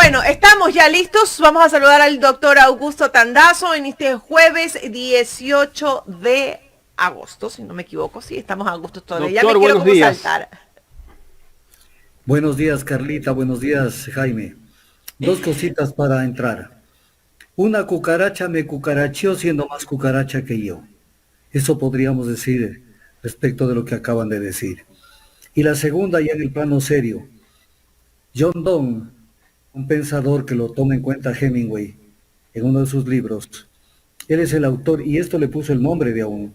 Bueno, estamos ya listos. Vamos a saludar al doctor Augusto Tandazo en este jueves 18 de agosto, si no me equivoco. Sí, estamos a agosto todavía. Doctor, Ya me quiero buenos como días. saltar. Buenos días, Carlita. Buenos días, Jaime. Dos cositas para entrar. Una cucaracha me cucaracheó siendo más cucaracha que yo. Eso podríamos decir respecto de lo que acaban de decir. Y la segunda, ya en el plano serio. John Donne, un pensador que lo toma en cuenta Hemingway en uno de sus libros. Él es el autor, y esto le puso el nombre de uno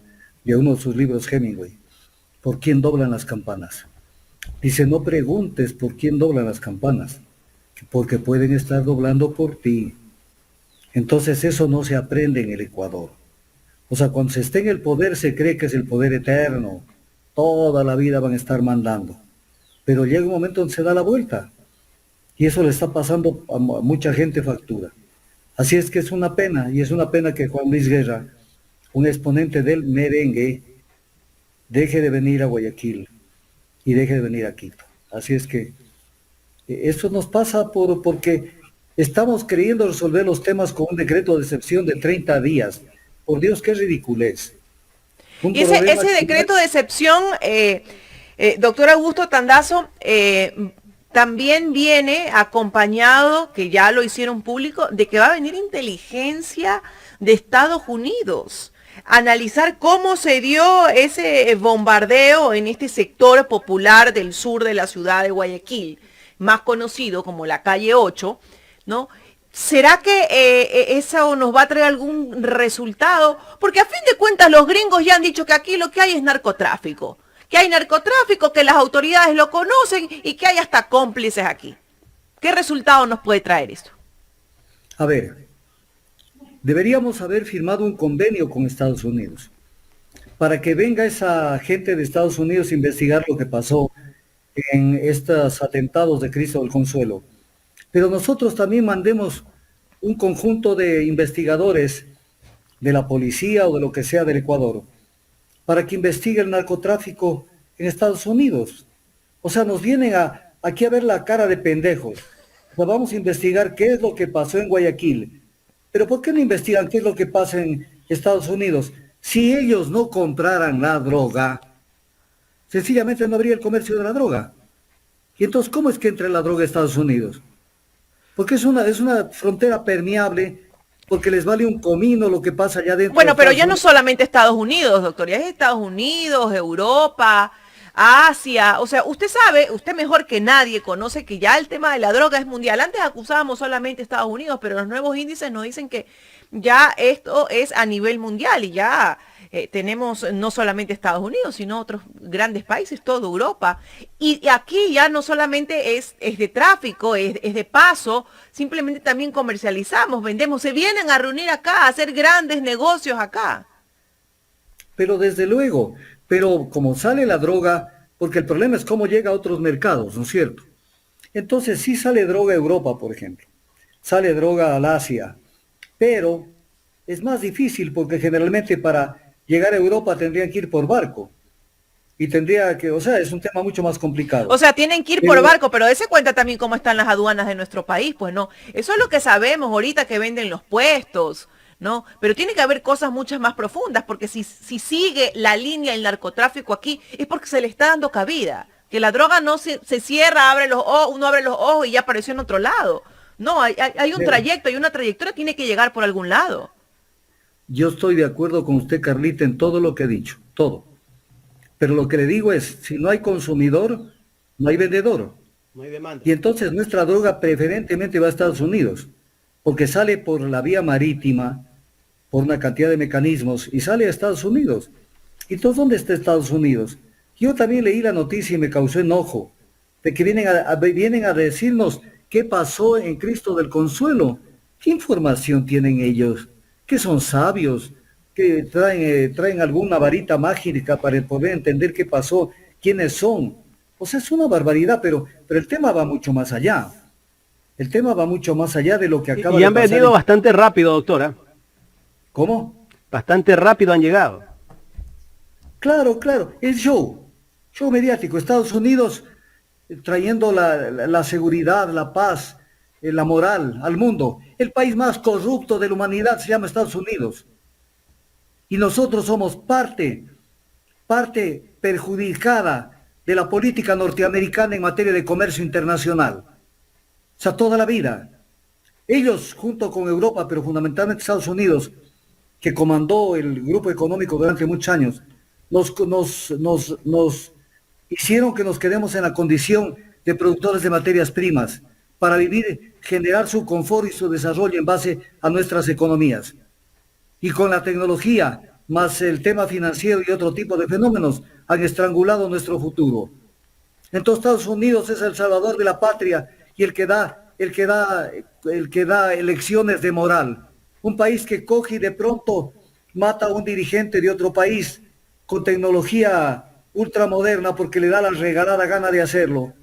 de sus libros, Hemingway. ¿Por quién doblan las campanas? Dice, no preguntes por quién doblan las campanas, porque pueden estar doblando por ti. Entonces eso no se aprende en el Ecuador. O sea, cuando se esté en el poder se cree que es el poder eterno. Toda la vida van a estar mandando. Pero llega un momento donde se da la vuelta. Y eso le está pasando a mucha gente factura. Así es que es una pena, y es una pena que Juan Luis Guerra, un exponente del merengue, deje de venir a Guayaquil y deje de venir a Quito. Así es que eso nos pasa porque estamos queriendo resolver los temas con un decreto de excepción de 30 días. Por Dios, qué ridiculez. Un Y ese, problema ese que decreto de excepción, doctor Augusto Tandazo, también viene acompañado, que ya lo hicieron público, de que va a venir inteligencia de Estados Unidos. Analizar cómo se dio ese bombardeo en este sector popular del sur de la ciudad de Guayaquil, más conocido como la calle 8, ¿no? ¿Será que eso nos va a traer algún resultado? Porque a fin de cuentas los gringos ya han dicho que aquí lo que hay es narcotráfico. Que hay narcotráfico, que las autoridades lo conocen y que hay hasta cómplices aquí. ¿Qué resultado nos puede traer esto? A ver, deberíamos haber firmado un convenio con Estados Unidos para que venga esa gente de Estados Unidos a investigar lo que pasó en estos atentados de Cristo del Consuelo. Pero nosotros también mandemos un conjunto de investigadores de la policía o de lo que sea del Ecuador para que investigue el narcotráfico en Estados Unidos. O sea, nos vienen aquí a ver la cara de pendejos. O sea, vamos a investigar qué es lo que pasó en Guayaquil. Pero ¿por qué no investigan qué es lo que pasa en Estados Unidos? Si ellos no compraran la droga, sencillamente no habría el comercio de la droga. Y entonces, ¿cómo es que entra la droga a Estados Unidos? Porque es una frontera permeable, porque les vale un comino lo que pasa allá dentro de Bueno, pero Estados ya no Unidos. solamente Estados Unidos, doctor, ya es Estados Unidos, Europa, Asia. O sea, usted sabe, usted mejor que nadie conoce que ya el tema de la droga es mundial. Antes acusábamos solamente a Estados Unidos, pero los nuevos índices nos dicen que ya esto es a nivel mundial y ya tenemos no solamente Estados Unidos, sino otros grandes países, toda Europa. Y aquí ya no solamente es de tráfico, es de paso, simplemente también comercializamos, vendemos, se vienen a reunir acá, a hacer grandes negocios acá. Pero desde luego, pero como sale la droga, porque el problema es cómo llega a otros mercados, ¿no es cierto? Entonces sí sale droga a Europa, por ejemplo, sale droga al Asia, pero es más difícil porque generalmente para llegar a Europa tendrían que ir por barco y tendría que, o sea, es un tema mucho más O complicado. sea, tienen que ir por Pero, barco, pero ese cuenta también cómo están las aduanas de nuestro país, pues no. Eso es lo que sabemos ahorita que venden los puestos, ¿no? Pero tiene que haber cosas muchas más profundas, porque si sigue la línea del narcotráfico aquí, es porque se le está dando cabida. Que la droga no se cierra, abre los ojos, uno abre los ojos y ya apareció en otro lado. No, hay un mira, trayecto, hay una trayectoria, tiene que llegar por algún lado. yo estoy de acuerdo con usted, Carlita, en todo lo que he dicho, todo. Pero lo que le digo es, si no hay consumidor, no hay vendedor. No hay demanda. Y entonces nuestra droga preferentemente va a Estados Unidos, porque sale por la vía marítima, por una cantidad de mecanismos, y sale a Estados Unidos. ¿Y entonces dónde está Estados Unidos? Yo también leí la noticia y me causó enojo, de que vienen a decirnos qué pasó en Cristo del Consuelo. ¿Qué información tienen ellos? ¿Que son sabios? ¿Que traen alguna varita mágica para poder entender qué pasó? ¿Quiénes son? O sea, es una barbaridad, pero el tema va mucho más allá. El tema va mucho más allá de lo que acaba Y de han pasar venido bastante rápido, doctora. ¿Cómo? Bastante rápido han llegado. Claro, claro, es show mediático. Estados Unidos trayendo la seguridad, la paz, la moral al mundo. El país más corrupto de la humanidad se llama Estados Unidos. Y nosotros somos parte perjudicada de la política norteamericana en materia de comercio internacional. O sea, toda la vida. Ellos, junto con Europa, pero fundamentalmente Estados Unidos, que comandó el grupo económico durante muchos años, nos hicieron que nos quedemos en la condición de productores de materias primas para vivir, generar su confort y su desarrollo en base a nuestras economías. Y con la tecnología, más el tema financiero y otro tipo de fenómenos, han estrangulado nuestro futuro. Entonces Estados Unidos es el salvador de la patria y el que da elecciones de moral. Un país que coge y de pronto mata a un dirigente de otro país con tecnología ultramoderna porque le da la regalada gana de hacerlo.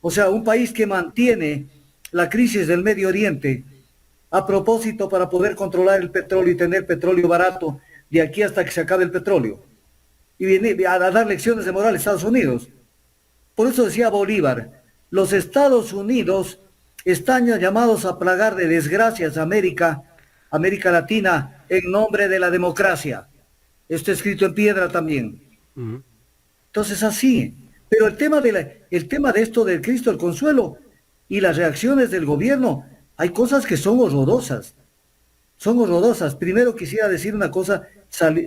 O sea, un país que mantiene la crisis del Medio Oriente a propósito para poder controlar el petróleo y tener petróleo barato de aquí hasta que se acabe el petróleo. Y viene a dar lecciones de moral a Estados Unidos. Por eso decía Bolívar, los Estados Unidos están llamados a plagar de desgracias a América Latina en nombre de la democracia. Esto escrito en piedra también. Entonces así, pero el tema de esto del Cristo del Consuelo y las reacciones del gobierno, hay cosas que son horrorosas. Son horrorosas. Primero quisiera decir una cosa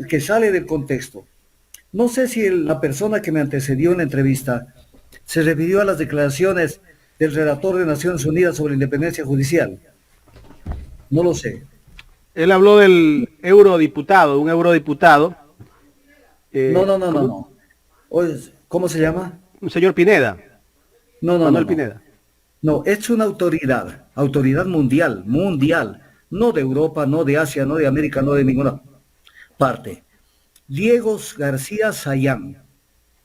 que sale del contexto. No sé si la persona que me antecedió en la entrevista se refirió a las declaraciones del relator de Naciones Unidas sobre la independencia judicial. No lo sé. Él habló del eurodiputado, un eurodiputado. No. ¿Cómo se llama? Un señor Pineda. Manuel Pineda. No, es una autoridad mundial, no de Europa, no de Asia, no de América, no de ninguna parte. Diego García Sayán,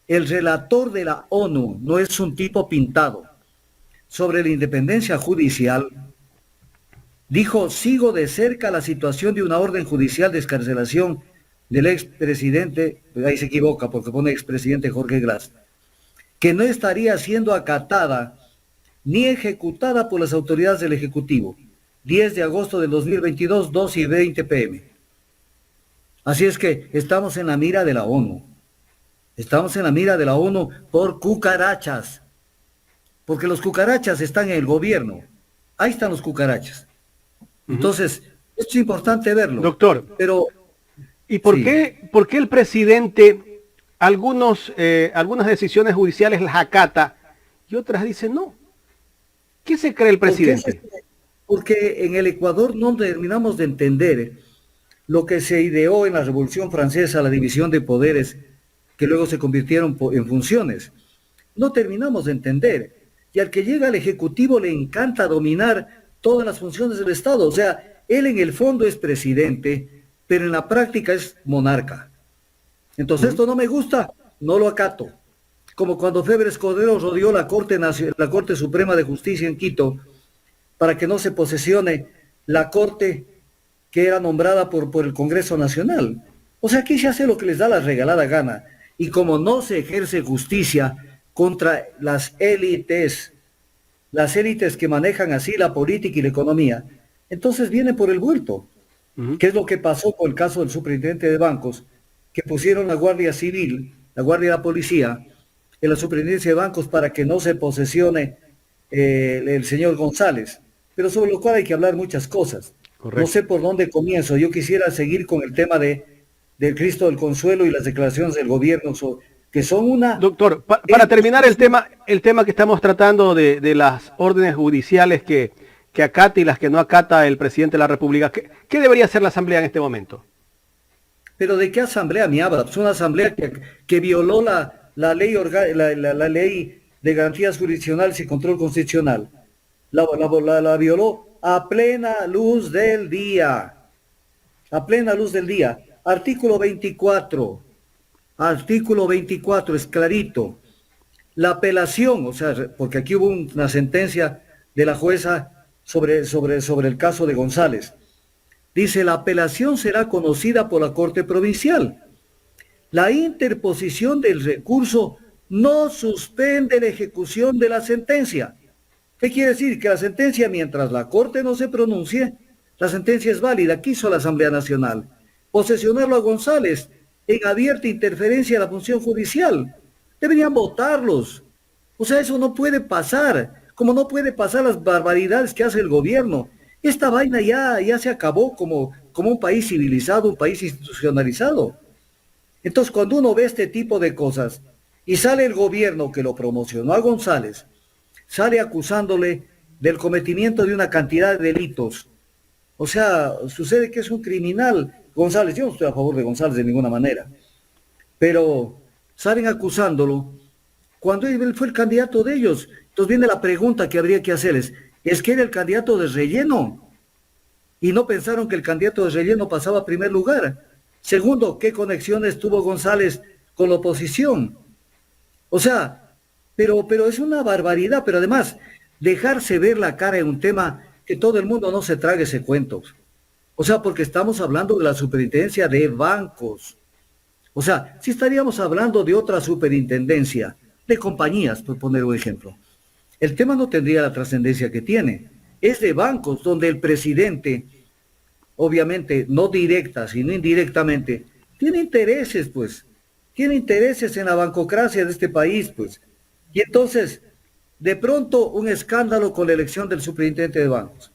el relator de la ONU, no es un tipo pintado. Sobre la independencia judicial, dijo, sigo de cerca la situación de una orden judicial de excarcelación del expresidente, ahí se equivoca porque pone expresidente Jorge Glass, que no estaría siendo acatada ni ejecutada por las autoridades del Ejecutivo. 10 de agosto del 2022, 2:20 p.m. Así es que estamos en la mira de la ONU. Estamos en la mira de la ONU por cucarachas. Porque los cucarachas están en el gobierno. Ahí están los cucarachas. Entonces, esto es importante verlo. Doctor, pero ¿y por qué el presidente algunas decisiones judiciales las acata y otras dicen no? ¿Qué se cree el presidente? Porque en el Ecuador no terminamos de entender lo que se ideó en la Revolución Francesa, la división de poderes, que luego se convirtieron en funciones. No terminamos de entender. Y al que llega al Ejecutivo le encanta dominar todas las funciones del Estado. O sea, él en el fondo es presidente, pero en la práctica es monarca. Entonces esto no me gusta, no lo acato. Como cuando Febres Cordero rodeó la Corte Suprema de Justicia en Quito para que no se posesione la Corte que era nombrada por el Congreso Nacional. O sea, aquí se hace lo que les da la regalada gana. Y como no se ejerce justicia contra las élites que manejan así la política y la economía, entonces viene por el vuelto. ¿Qué es lo que pasó con el caso del superintendente de bancos? Que pusieron la Guardia Civil, la Guardia de la Policía, en la superintendencia de bancos para que no se posesione el señor González. Pero sobre lo cual hay que hablar muchas cosas. Correcto. No sé por dónde comienzo. Yo quisiera seguir con el tema del Cristo del Consuelo y las declaraciones del gobierno, que son una... Doctor, para terminar el tema que estamos tratando de las órdenes judiciales que acata y las que no acata el presidente de la República, ¿qué debería hacer la Asamblea en este momento? ¿Pero de qué asamblea me habla? Es una asamblea que violó la ley de garantías jurisdiccionales y control constitucional. La violó a plena luz del día. A plena luz del día. Artículo 24. Artículo 24, es clarito. La apelación, o sea, porque aquí hubo una sentencia de la jueza sobre el caso de González. Dice, la apelación será conocida por la Corte Provincial. La interposición del recurso no suspende la ejecución de la sentencia. ¿Qué quiere decir? Que la sentencia, mientras la Corte no se pronuncie, la sentencia es válida. ¿Qué hizo la Asamblea Nacional? Posesionarlo a González en abierta interferencia a la función judicial. Deberían votarlos. O sea, eso no puede pasar, como no puede pasar las barbaridades que hace el gobierno. Esta vaina ya se acabó como un país civilizado, un país institucionalizado. Entonces, cuando uno ve este tipo de cosas y sale el gobierno que lo promocionó a González, sale acusándole del cometimiento de una cantidad de delitos. O sea, sucede que es un criminal González. Yo no estoy a favor de González de ninguna manera, pero salen acusándolo cuando él fue el candidato de ellos. Entonces viene la pregunta que habría que hacerles, ¿es que era el candidato de relleno? Y no pensaron que el candidato de relleno pasaba a primer lugar. Segundo, ¿qué conexiones tuvo González con la oposición? O sea, pero es una barbaridad, pero además, dejarse ver la cara en un tema que todo el mundo no se trague ese cuento. O sea, porque estamos hablando de la superintendencia de bancos. O sea, si estaríamos hablando de otra superintendencia, de compañías, por poner un ejemplo, el tema no tendría la trascendencia que tiene. Es de bancos, donde el presidente, obviamente, no directa, sino indirectamente, tiene intereses, pues. Tiene intereses en la bancocracia de este país, pues. Y entonces, de pronto, un escándalo con la elección del superintendente de bancos.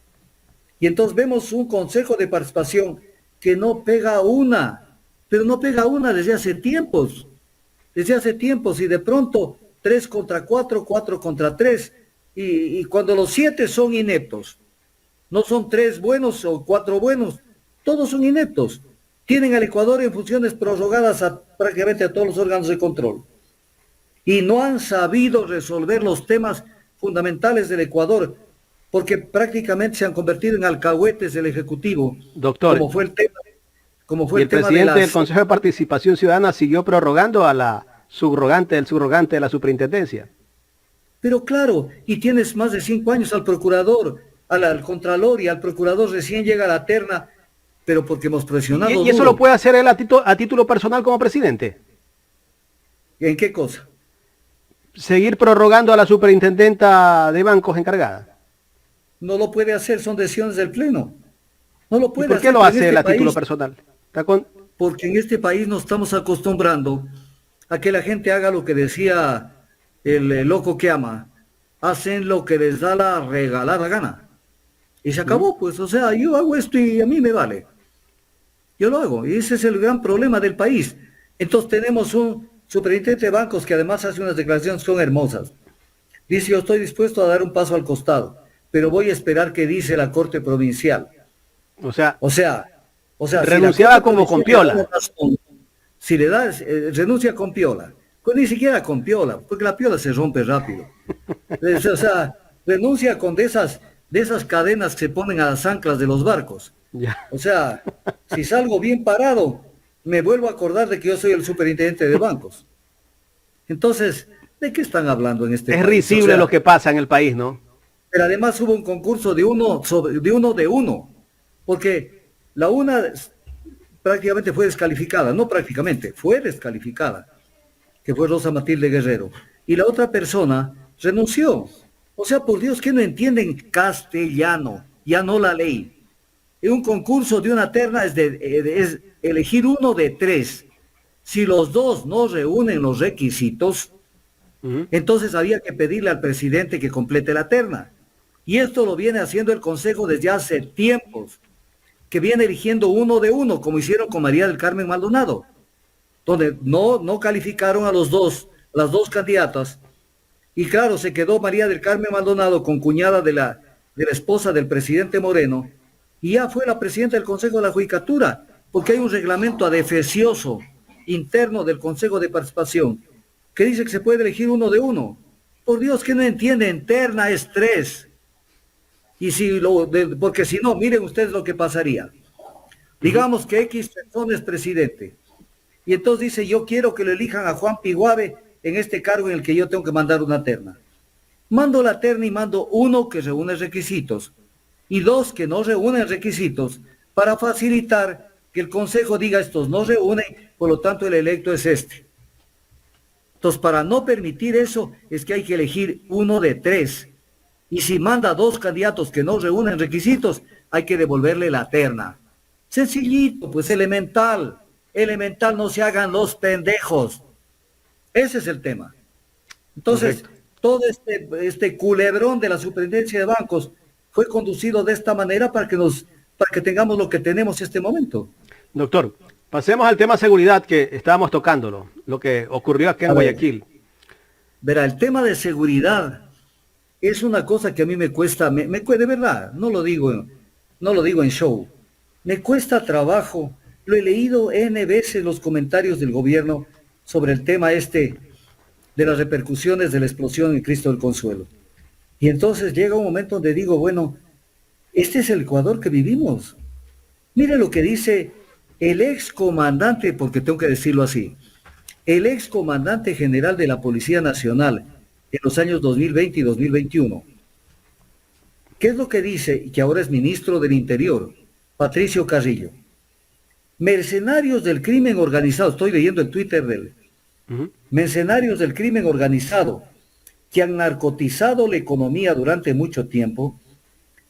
Y entonces vemos un consejo de participación que no pega una, pero no pega una desde hace tiempos. Desde hace tiempos, y de pronto 3 contra 4, 4 contra 3, y cuando los 7 son ineptos, no son 3 buenos o 4 buenos, todos son ineptos. Tienen al Ecuador en funciones prorrogadas prácticamente a todos los órganos de control. Y no han sabido resolver los temas fundamentales del Ecuador, porque prácticamente se han convertido en alcahuetes del Ejecutivo. Doctor, como fue el tema, y el presidente del Consejo de Participación Ciudadana siguió prorrogando a la subrogante de la superintendencia. Pero claro, y tienes más de 5 años al procurador, al contralor, y al procurador recién llega a la terna, pero porque hemos presionado ¿Y eso duro. lo puede hacer él a título personal como presidente? ¿En qué cosa? Seguir prorrogando a la superintendenta de bancos encargada. No lo puede hacer, son decisiones del Pleno. No lo puede ¿Y por qué hacer. lo hace él a País, título personal? Porque en este país nos estamos acostumbrando a que la gente haga lo que decía el loco que ama. Hacen lo que les da la regalada gana. Y se acabó, pues. O sea, yo hago esto y a mí me vale. Yo lo hago. Y ese es el gran problema del país. Entonces tenemos un superintendente de bancos que además hace unas declaraciones que son hermosas. Dice, yo estoy dispuesto a dar un paso al costado, pero voy a esperar qué dice la Corte Provincial. O sea, renunciaba si como con Piola. Si le das, renuncia con Piola. Pues ni siquiera con Piola, porque la Piola se rompe rápido. O sea, renuncia con de esas cadenas que se ponen a las anclas de los barcos. Ya. O sea, si salgo bien parado, me vuelvo a acordar de que yo soy el superintendente de bancos. Entonces, ¿de qué están hablando en este país? Es risible lo que pasa en el país, ¿no? Pero además hubo un concurso de uno, porque la una prácticamente fue descalificada, no prácticamente, fue descalificada, que fue Rosa Matilde Guerrero, y la otra persona renunció. O sea, por Dios, que no entienden castellano, ya no la ley. En un concurso de una terna es elegir uno de 3. Si los dos no reúnen los requisitos, entonces había que pedirle al presidente que complete la terna. Y esto lo viene haciendo el Consejo desde hace tiempos, que viene eligiendo uno de uno, como hicieron con María del Carmen Maldonado, donde no calificaron a las dos candidatas. Y claro, se quedó María del Carmen Maldonado con cuñada de la esposa del presidente Moreno, y ya fue la presidenta del Consejo de la Judicatura, porque hay un reglamento adefesioso interno del Consejo de Participación, que dice que se puede elegir uno de uno. Por Dios, que no entienden, terna es 3. Porque si no, miren ustedes lo que pasaría. Digamos que X persona es presidente, y entonces dice, yo quiero que lo elijan a Juan Piguave en este cargo en el que yo tengo que mandar una terna. Mando la terna y mando 1 que reúne requisitos y 2 que no reúnen requisitos, para facilitar que el Consejo diga estos no reúnen, por lo tanto el electo es este. Entonces, para no permitir eso, es que hay que elegir uno de 3. Y si manda dos candidatos que no reúnen requisitos, hay que devolverle la terna. Sencillito, pues elemental. Elemental, no se hagan los pendejos. Ese es el tema. Entonces, Correcto. todo este culebrón de la superintendencia de bancos fue conducido de esta manera para que tengamos lo que tenemos en este momento. Doctor, pasemos al tema seguridad que estábamos tocándolo, lo que ocurrió aquí en A ver, Guayaquil. verá, el tema de seguridad es una cosa que a mí me cuesta, de verdad, no lo digo en show, me cuesta trabajo, lo he leído N veces los comentarios del gobierno sobre el tema de las repercusiones de la explosión en Cristo del Consuelo. Y entonces llega un momento donde digo, bueno, este es el Ecuador que vivimos. Mire lo que dice el ex comandante, porque tengo que decirlo así, el ex comandante general de la Policía Nacional en los años 2020 y 2021. ¿Qué es lo que dice? Y que ahora es ministro del Interior, Patricio Carrillo. Mercenarios del crimen organizado, estoy leyendo el Twitter de él, mercenarios del crimen organizado que han narcotizado la economía durante mucho tiempo,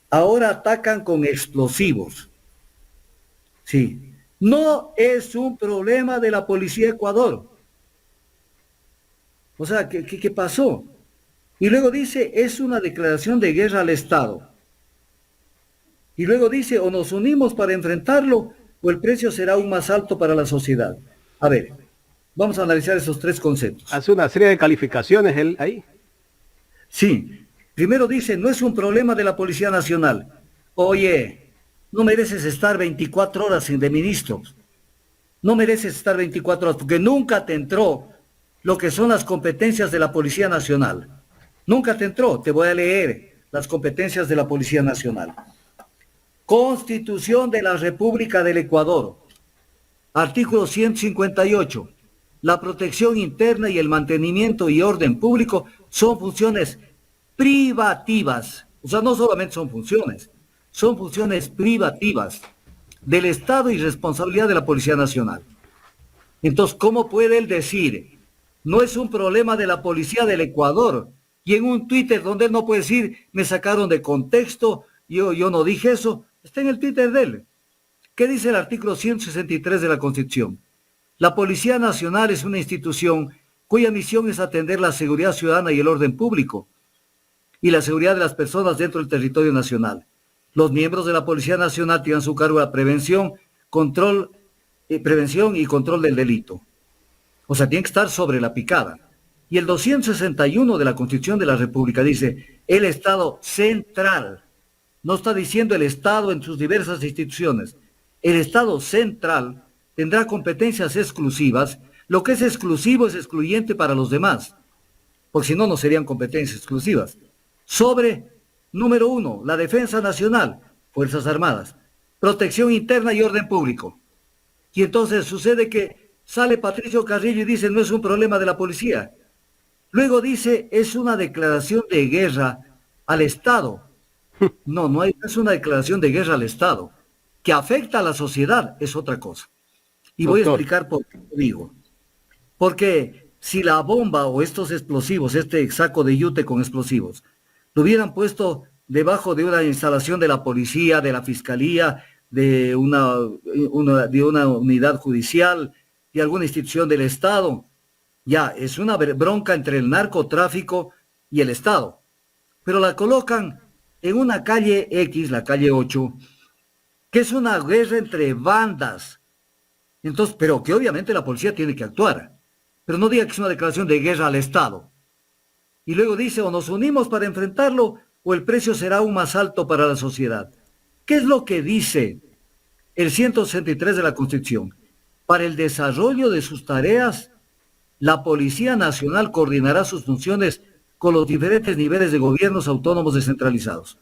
ahora atacan con explosivos. Sí, no es un problema de la Policía de Ecuador. O sea, ¿qué pasó? Y luego dice, es una declaración de guerra al Estado. Y luego dice, o nos unimos para enfrentarlo, o el precio será aún más alto para la sociedad. A ver, vamos a analizar esos tres conceptos. Hace una serie de calificaciones él ahí. Sí, primero dice, no es un problema de la Policía Nacional. Oye, no mereces estar 24 horas de ministro. No mereces estar 24 horas porque nunca te entró lo que son las competencias de la Policía Nacional. Nunca te entró. Te voy a leer las competencias de la Policía Nacional. Constitución de la República del Ecuador. Artículo 158. La protección interna y el mantenimiento y orden público son funciones privativas. O sea, no solamente son funciones privativas del Estado y responsabilidad de la Policía Nacional. Entonces, ¿cómo puede él decir, no es un problema de la Policía del Ecuador? Y en un Twitter donde él no puede decir, me sacaron de contexto, yo no dije eso, está en el Twitter de él. ¿Qué dice el artículo 163 de la Constitución? La Policía Nacional es una institución cuya misión es atender la seguridad ciudadana y el orden público y la seguridad de las personas dentro del territorio nacional. Los miembros de la Policía Nacional tienen a su cargo la prevención y control del delito. O sea, tienen que estar sobre la picada. Y el 261 de la Constitución de la República dice, el Estado central, no está diciendo el Estado en sus diversas instituciones, el Estado central tendrá competencias exclusivas, lo que es exclusivo es excluyente para los demás, porque si no, no serían competencias exclusivas. Sobre, número 1, la defensa nacional, Fuerzas Armadas, protección interna y orden público. Y entonces sucede que sale Patricio Carrillo y dice, no es un problema de la policía. Luego dice, es una declaración de guerra al Estado. No es una declaración de guerra al Estado. Que afecta a la sociedad es otra cosa. Y voy a explicar por qué lo digo. Porque si la bomba o estos explosivos, este saco de yute con explosivos, lo hubieran puesto debajo de una instalación de la policía, de la fiscalía, de una unidad judicial, de alguna institución del Estado, ya es una bronca entre el narcotráfico y el Estado. Pero la colocan en una calle X, la calle 8, que es una guerra entre bandas. Entonces, pero que obviamente la policía tiene que actuar. Pero no diga que es una declaración de guerra al Estado. Y luego dice, o nos unimos para enfrentarlo, o el precio será aún más alto para la sociedad. ¿Qué es lo que dice el 163 de la Constitución? Para el desarrollo de sus tareas, la Policía Nacional coordinará sus funciones con los diferentes niveles de gobiernos autónomos descentralizados.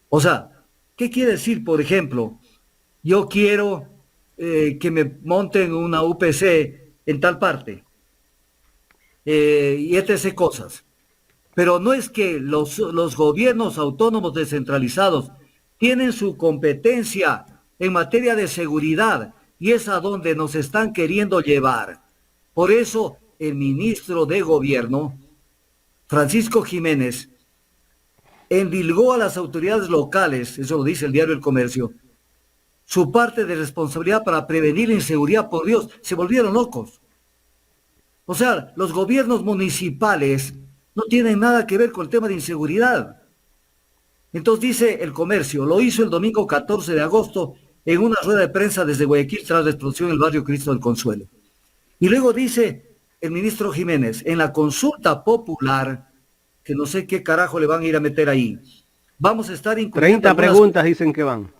O sea, ¿qué quiere decir? Por ejemplo, yo quiero que me monten una UPC en tal parte, y etc. cosas. Pero no es que los gobiernos autónomos descentralizados tienen su competencia en materia de seguridad y es a donde nos están queriendo llevar. Por eso el ministro de Gobierno, Francisco Jiménez, endilgó a las autoridades locales, eso lo dice el diario El Comercio, su parte de responsabilidad para prevenir la inseguridad. Por Dios, se volvieron locos. O sea, los gobiernos municipales no tienen nada que ver con el tema de inseguridad. Entonces dice El Comercio, lo hizo el domingo 14 de agosto en una rueda de prensa desde Guayaquil tras la explosión en el barrio Cristo del Consuelo. Y luego dice el ministro Jiménez, en la consulta popular, que no sé qué carajo le van a ir a meter ahí, vamos a estar incluyendo 30 preguntas dicen que van.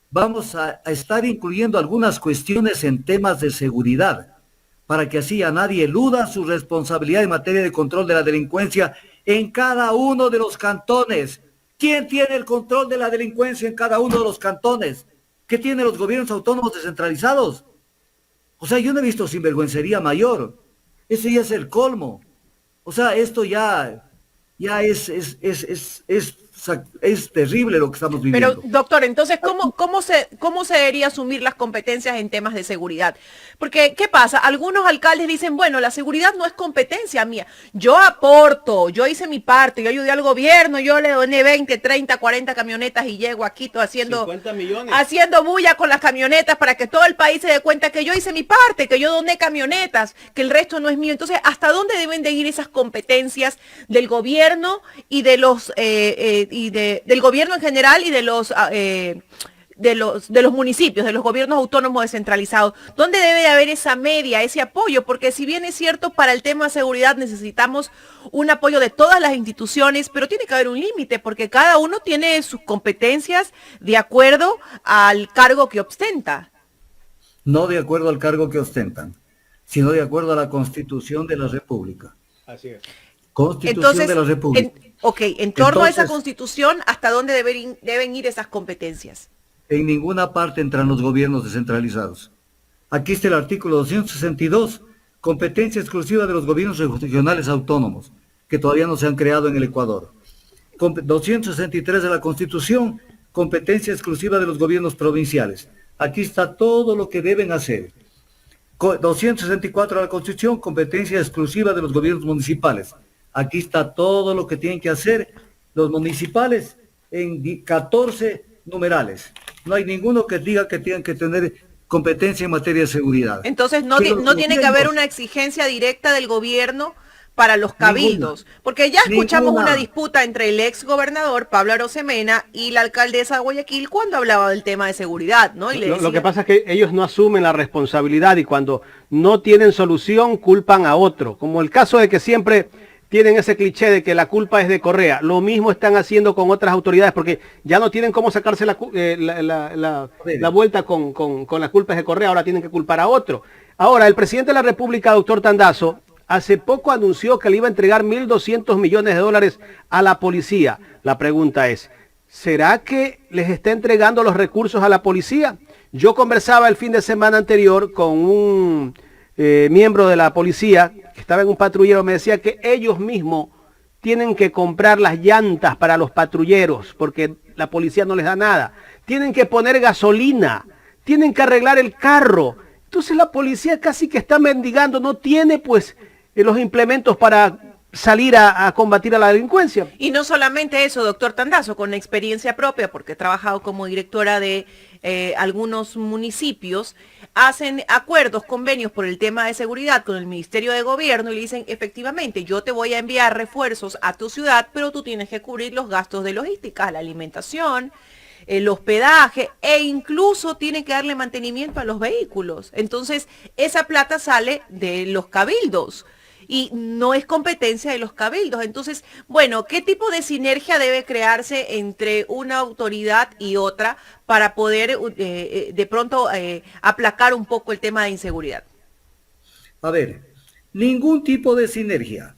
Vamos a estar incluyendo algunas cuestiones en temas de seguridad, para que así a nadie eluda su responsabilidad en materia de control de la delincuencia en cada uno de los cantones. ¿Quién tiene el control de la delincuencia en cada uno de los cantones? ¿Qué tienen los gobiernos autónomos descentralizados? O sea, yo no he visto sinvergüencería mayor. Eso ya es el colmo. O sea, esto ya es terrible lo que estamos viviendo. Pero, doctor, entonces, ¿cómo se debería asumir las competencias en temas de seguridad? Porque, ¿qué pasa? Algunos alcaldes dicen, bueno, la seguridad no es competencia mía. Yo aporto, yo hice mi parte, yo ayudé al gobierno, yo le doné 20, 30, 40 camionetas y llego aquí todo haciendo bulla con las camionetas para que todo el país se dé cuenta que yo hice mi parte, que yo doné camionetas, que el resto no es mío. Entonces, ¿hasta dónde deben de ir esas competencias del gobierno y de los del gobierno en general y de los municipios, de los gobiernos autónomos descentralizados? ¿Dónde debe de haber esa media, ese apoyo? Porque si bien es cierto, para el tema de seguridad necesitamos un apoyo de todas las instituciones, pero tiene que haber un límite, porque cada uno tiene sus competencias de acuerdo al cargo que ostenta. No de acuerdo al cargo que ostentan, sino de acuerdo a la Constitución de la República. Así es. Constitución de la República. En torno a esa Constitución, ¿hasta dónde deben ir esas competencias? En ninguna parte entran los gobiernos descentralizados. Aquí está el artículo 262, competencia exclusiva de los gobiernos regionales autónomos, que todavía no se han creado en el Ecuador. 263 de la Constitución, competencia exclusiva de los gobiernos provinciales. Aquí está todo lo que deben hacer. 264 de la Constitución, competencia exclusiva de los gobiernos municipales. Aquí está todo lo que tienen que hacer los municipales en 14 numerales. No hay ninguno que diga que tengan que tener competencia en materia de seguridad. Entonces no tiene que haber una exigencia directa del gobierno para los cabildos, porque ya escuchamos una disputa entre el ex gobernador Pablo Arosemena y la alcaldesa de Guayaquil cuando hablaba del tema de seguridad, ¿no? Y lo que pasa es que ellos no asumen la responsabilidad y cuando no tienen solución culpan a otro, como el caso de que siempre tienen ese cliché de que la culpa es de Correa. Lo mismo están haciendo con otras autoridades porque ya no tienen cómo sacarse la vuelta con las culpas de Correa, ahora tienen que culpar a otro. Ahora, el presidente de la República, doctor Tandazo, hace poco anunció que le iba a entregar 1.200 millones de dólares a la policía. La pregunta es, ¿será que les está entregando los recursos a la policía? Yo conversaba el fin de semana anterior con un miembro de la policía que estaba en un patrullero, me decía que ellos mismos tienen que comprar las llantas para los patrulleros porque la policía no les da nada. Tienen que poner gasolina, tienen que arreglar el carro. Entonces la policía casi que está mendigando, no tiene pues los implementos para salir a combatir a la delincuencia. Y no solamente eso, doctor Tandazo, con experiencia propia, porque he trabajado como directora de algunos municipios, hacen acuerdos, convenios por el tema de seguridad con el Ministerio de Gobierno y le dicen, efectivamente, yo te voy a enviar refuerzos a tu ciudad, pero tú tienes que cubrir los gastos de logística, la alimentación, el hospedaje e incluso tiene que darle mantenimiento a los vehículos. Entonces, esa plata sale de los cabildos y no es competencia de los cabildos. Entonces, bueno, ¿qué tipo de sinergia debe crearse entre una autoridad y otra para poder de pronto aplacar un poco el tema de inseguridad? A ver, ningún tipo de sinergia,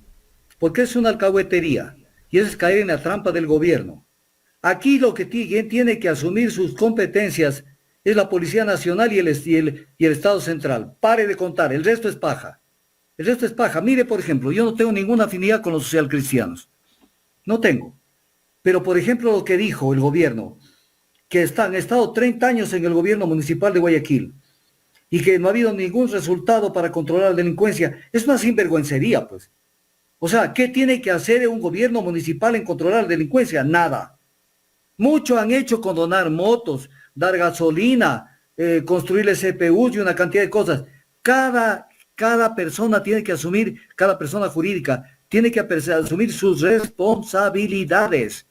porque es una alcahuetería y eso es caer en la trampa del gobierno. Aquí lo que tiene que asumir sus competencias es la Policía Nacional y el Estado Central. Pare de contar, el resto es paja. El resto es paja. Mire, por ejemplo, yo no tengo ninguna afinidad con los socialcristianos. No tengo. Pero, por ejemplo, lo que dijo el gobierno, que han estado 30 años en el gobierno municipal de Guayaquil y que no ha habido ningún resultado para controlar la delincuencia, es una sinvergüencería, pues. O sea, ¿qué tiene que hacer un gobierno municipal en controlar la delincuencia? Nada. Mucho han hecho con donar motos, dar gasolina, construirle CPUs y una cantidad de cosas. Cada persona tiene que asumir, cada persona jurídica tiene que asumir sus responsabilidades,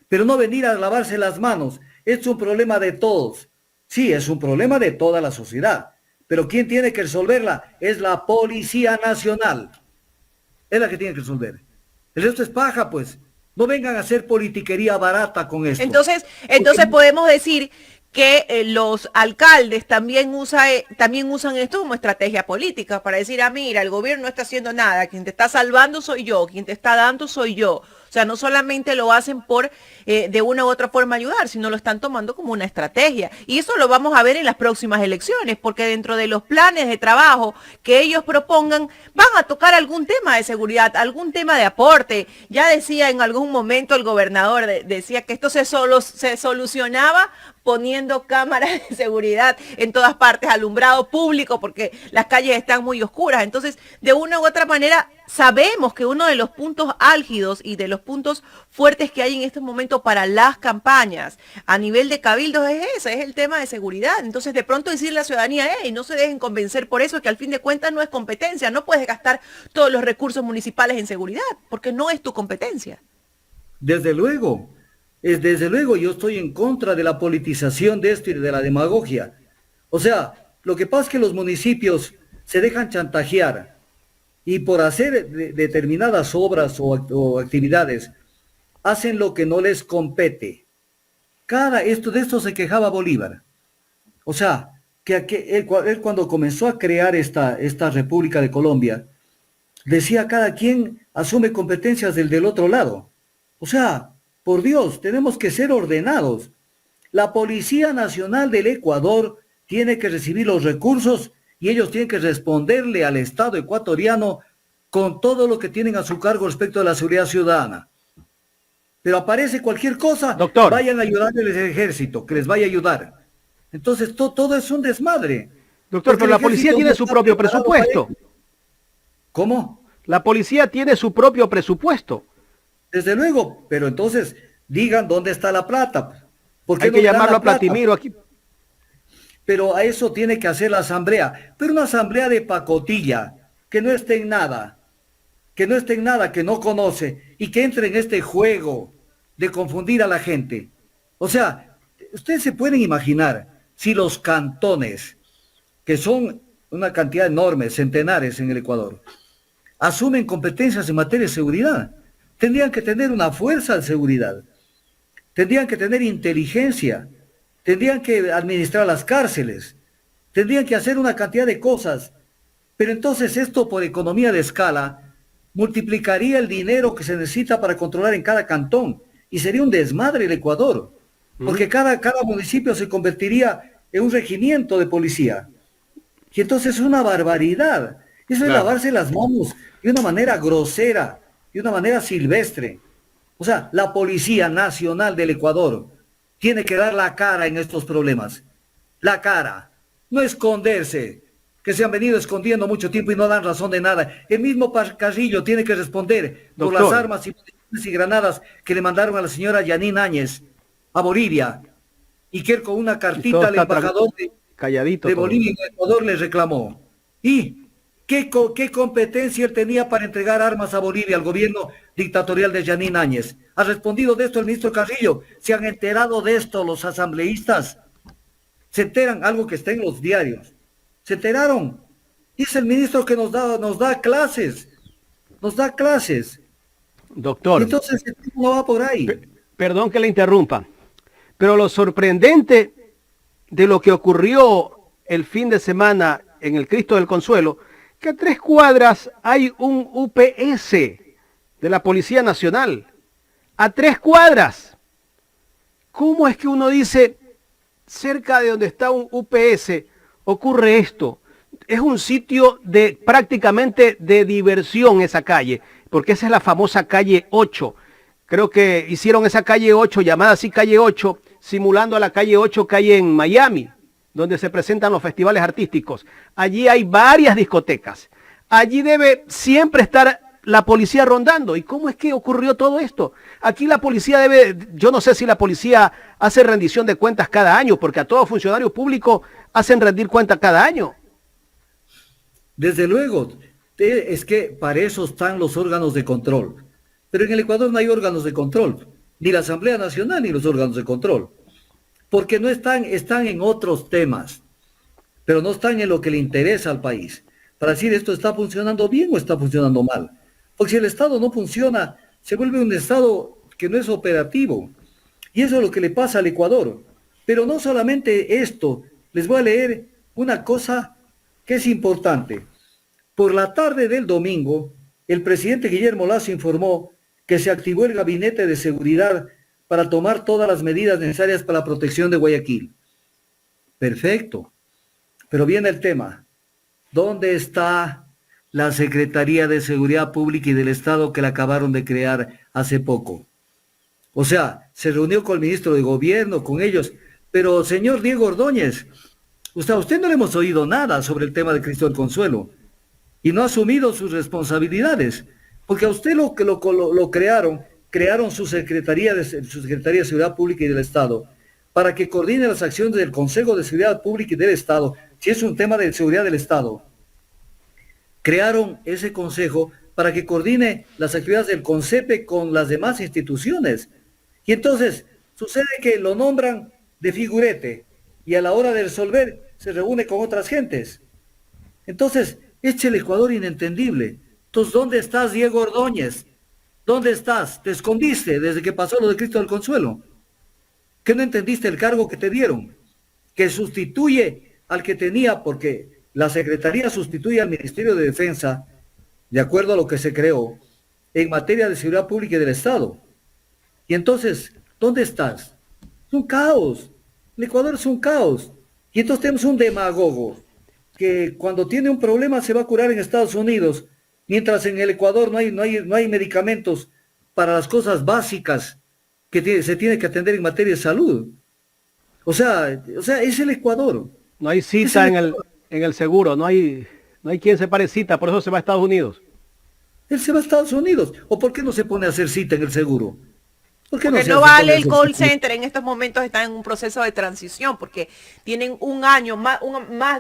pero no venir a lavarse las manos. Es un problema de todos. Sí, es un problema de toda la sociedad, pero quien tiene que resolverla es la Policía Nacional. Es la que tiene que resolver. El resto es paja, pues. No vengan a hacer politiquería barata con esto. Entonces podemos decir que los alcaldes también usan esto como estrategia política para decir, mira, el gobierno no está haciendo nada, quien te está salvando soy yo, quien te está dando soy yo. O sea, no solamente lo hacen por de una u otra forma ayudar, sino lo están tomando como una estrategia. Y eso lo vamos a ver en las próximas elecciones, porque dentro de los planes de trabajo que ellos propongan, van a tocar algún tema de seguridad, algún tema de aporte. Ya decía en algún momento el gobernador, decía que esto se solucionaba poniendo cámaras de seguridad en todas partes, alumbrado público, porque las calles están muy oscuras. Entonces, de una u otra manera, sabemos que uno de los puntos álgidos y de los puntos fuertes que hay en este momento para las campañas a nivel de cabildos es ese, es el tema de seguridad. Entonces, de pronto decirle a la ciudadanía, no se dejen convencer por eso, que al fin de cuentas no es competencia, no puedes gastar todos los recursos municipales en seguridad, porque no es tu competencia. Desde luego. Desde luego yo estoy en contra de la politización de esto y de la demagogia. O sea, lo que pasa es que los municipios se dejan chantajear y por hacer determinadas obras o actividades hacen lo que no les compete. De esto se quejaba Bolívar. O sea, que él cuando comenzó a crear esta República de Colombia, decía cada quien asume competencias del otro lado. O sea, por Dios, tenemos que ser ordenados. La Policía Nacional del Ecuador tiene que recibir los recursos y ellos tienen que responderle al Estado ecuatoriano con todo lo que tienen a su cargo respecto de la seguridad ciudadana. Pero aparece cualquier cosa, doctor, vayan a ayudarle al ejército, que les vaya a ayudar. Entonces todo es un desmadre. Doctor, pero la policía tiene su propio presupuesto. ¿Cómo? La policía tiene su propio presupuesto. Desde luego, pero entonces digan dónde está la plata. ¿Por qué Hay no que le dan llamarlo la a Platimiro plata? aquí. Pero a eso tiene que hacer la asamblea. Pero una asamblea de pacotilla, que no esté en nada, que no conoce y que entre en este juego de confundir a la gente. O sea, ustedes se pueden imaginar si los cantones, que son una cantidad enorme, centenares en el Ecuador, asumen competencias en materia de seguridad. Tendrían que tener una fuerza de seguridad, tendrían que tener inteligencia, tendrían que administrar las cárceles, tendrían que hacer una cantidad de cosas. Pero entonces esto por economía de escala multiplicaría el dinero que se necesita para controlar en cada cantón y sería un desmadre el Ecuador, porque cada municipio se convertiría en un regimiento de policía. Y entonces es una barbaridad. Eso es lavarse las manos de una manera grosera, de una manera silvestre. O sea, la Policía Nacional del Ecuador tiene que dar la cara en estos problemas. La cara. No esconderse, que se han venido escondiendo mucho tiempo y no dan razón de nada. El mismo Carrillo tiene que responder por las armas y granadas que le mandaron a la señora Yanine Áñez a Bolivia, y que él con una cartita al embajador de Bolivia y Ecuador le reclamó. ¿Y qué competencia él tenía para entregar armas a Bolivia, al gobierno dictatorial de Yanine Áñez? ¿Ha respondido de esto el ministro Carrillo? ¿Se han enterado de esto los asambleístas? ¿Se enteran? Algo que está en los diarios. ¿Se enteraron? Es el ministro que nos da clases. Nos da clases. Doctor. Entonces, no va por ahí. Perdón que le interrumpa, pero lo sorprendente de lo que ocurrió el fin de semana en el Cristo del Consuelo, que a 3 cuadras hay un UPS de la Policía Nacional. A 3 cuadras. ¿Cómo es que uno dice, cerca de donde está un UPS ocurre esto? Es un sitio prácticamente de diversión esa calle, porque esa es la famosa calle 8. Creo que hicieron esa calle 8, llamada así calle 8, simulando a la calle 8 que hay en Miami, donde se presentan los festivales artísticos. Allí hay varias discotecas. Allí debe siempre estar la policía rondando. ¿Y cómo es que ocurrió todo esto? Aquí la policía yo no sé si la policía hace rendición de cuentas cada año, porque a todo funcionario público hacen rendir cuentas cada año. Desde luego, es que para eso están los órganos de control. Pero en el Ecuador no hay órganos de control, ni la Asamblea Nacional ni los órganos de control, porque no están en otros temas, pero no están en lo que le interesa al país, para decir esto está funcionando bien o está funcionando mal. Porque si el Estado no funciona, se vuelve un Estado que no es operativo. Y eso es lo que le pasa al Ecuador. Pero no solamente esto, les voy a leer una cosa que es importante. Por la tarde del domingo, el presidente Guillermo Lasso informó que se activó el gabinete de seguridad para tomar todas las medidas necesarias para la protección de Guayaquil. Perfecto. Pero viene el tema. ¿Dónde está la Secretaría de Seguridad Pública y del Estado que la acabaron de crear hace poco? O sea, se reunió con el ministro de Gobierno, con ellos. Pero, señor Diego Ordóñez, a usted no le hemos oído nada sobre el tema de Cristo del Consuelo y no ha asumido sus responsabilidades, porque a usted lo crearon su Secretaría de Seguridad Pública y del Estado para que coordine las acciones del Consejo de Seguridad Pública y del Estado, si es un tema de seguridad del Estado. Crearon ese consejo para que coordine las actividades del CONCEPE con las demás instituciones. Y entonces sucede que lo nombran de figurete y a la hora de resolver se reúne con otras gentes. Entonces, es el Ecuador inentendible. Entonces, ¿dónde estás, Diego Ordóñez? ¿Dónde estás? ¿Te escondiste desde que pasó lo de Cristo del Consuelo? ¿Que no entendiste el cargo que te dieron? Que sustituye al que tenía, porque la Secretaría sustituye al Ministerio de Defensa, de acuerdo a lo que se creó, en materia de seguridad pública y del Estado. Y entonces, ¿dónde estás? Es un caos. El Ecuador es un caos. Y entonces tenemos un demagogo que cuando tiene un problema se va a curar en Estados Unidos, mientras en el Ecuador no hay medicamentos para las cosas básicas que se tiene que atender en materia de salud. O sea, es el Ecuador. No hay cita en el seguro, no hay quien se pare cita, por eso se va a Estados Unidos. Él se va a Estados Unidos. ¿O por qué no se pone a hacer cita en el seguro? Porque no vale el call center, en estos momentos están en un proceso de transición, porque tienen un año, más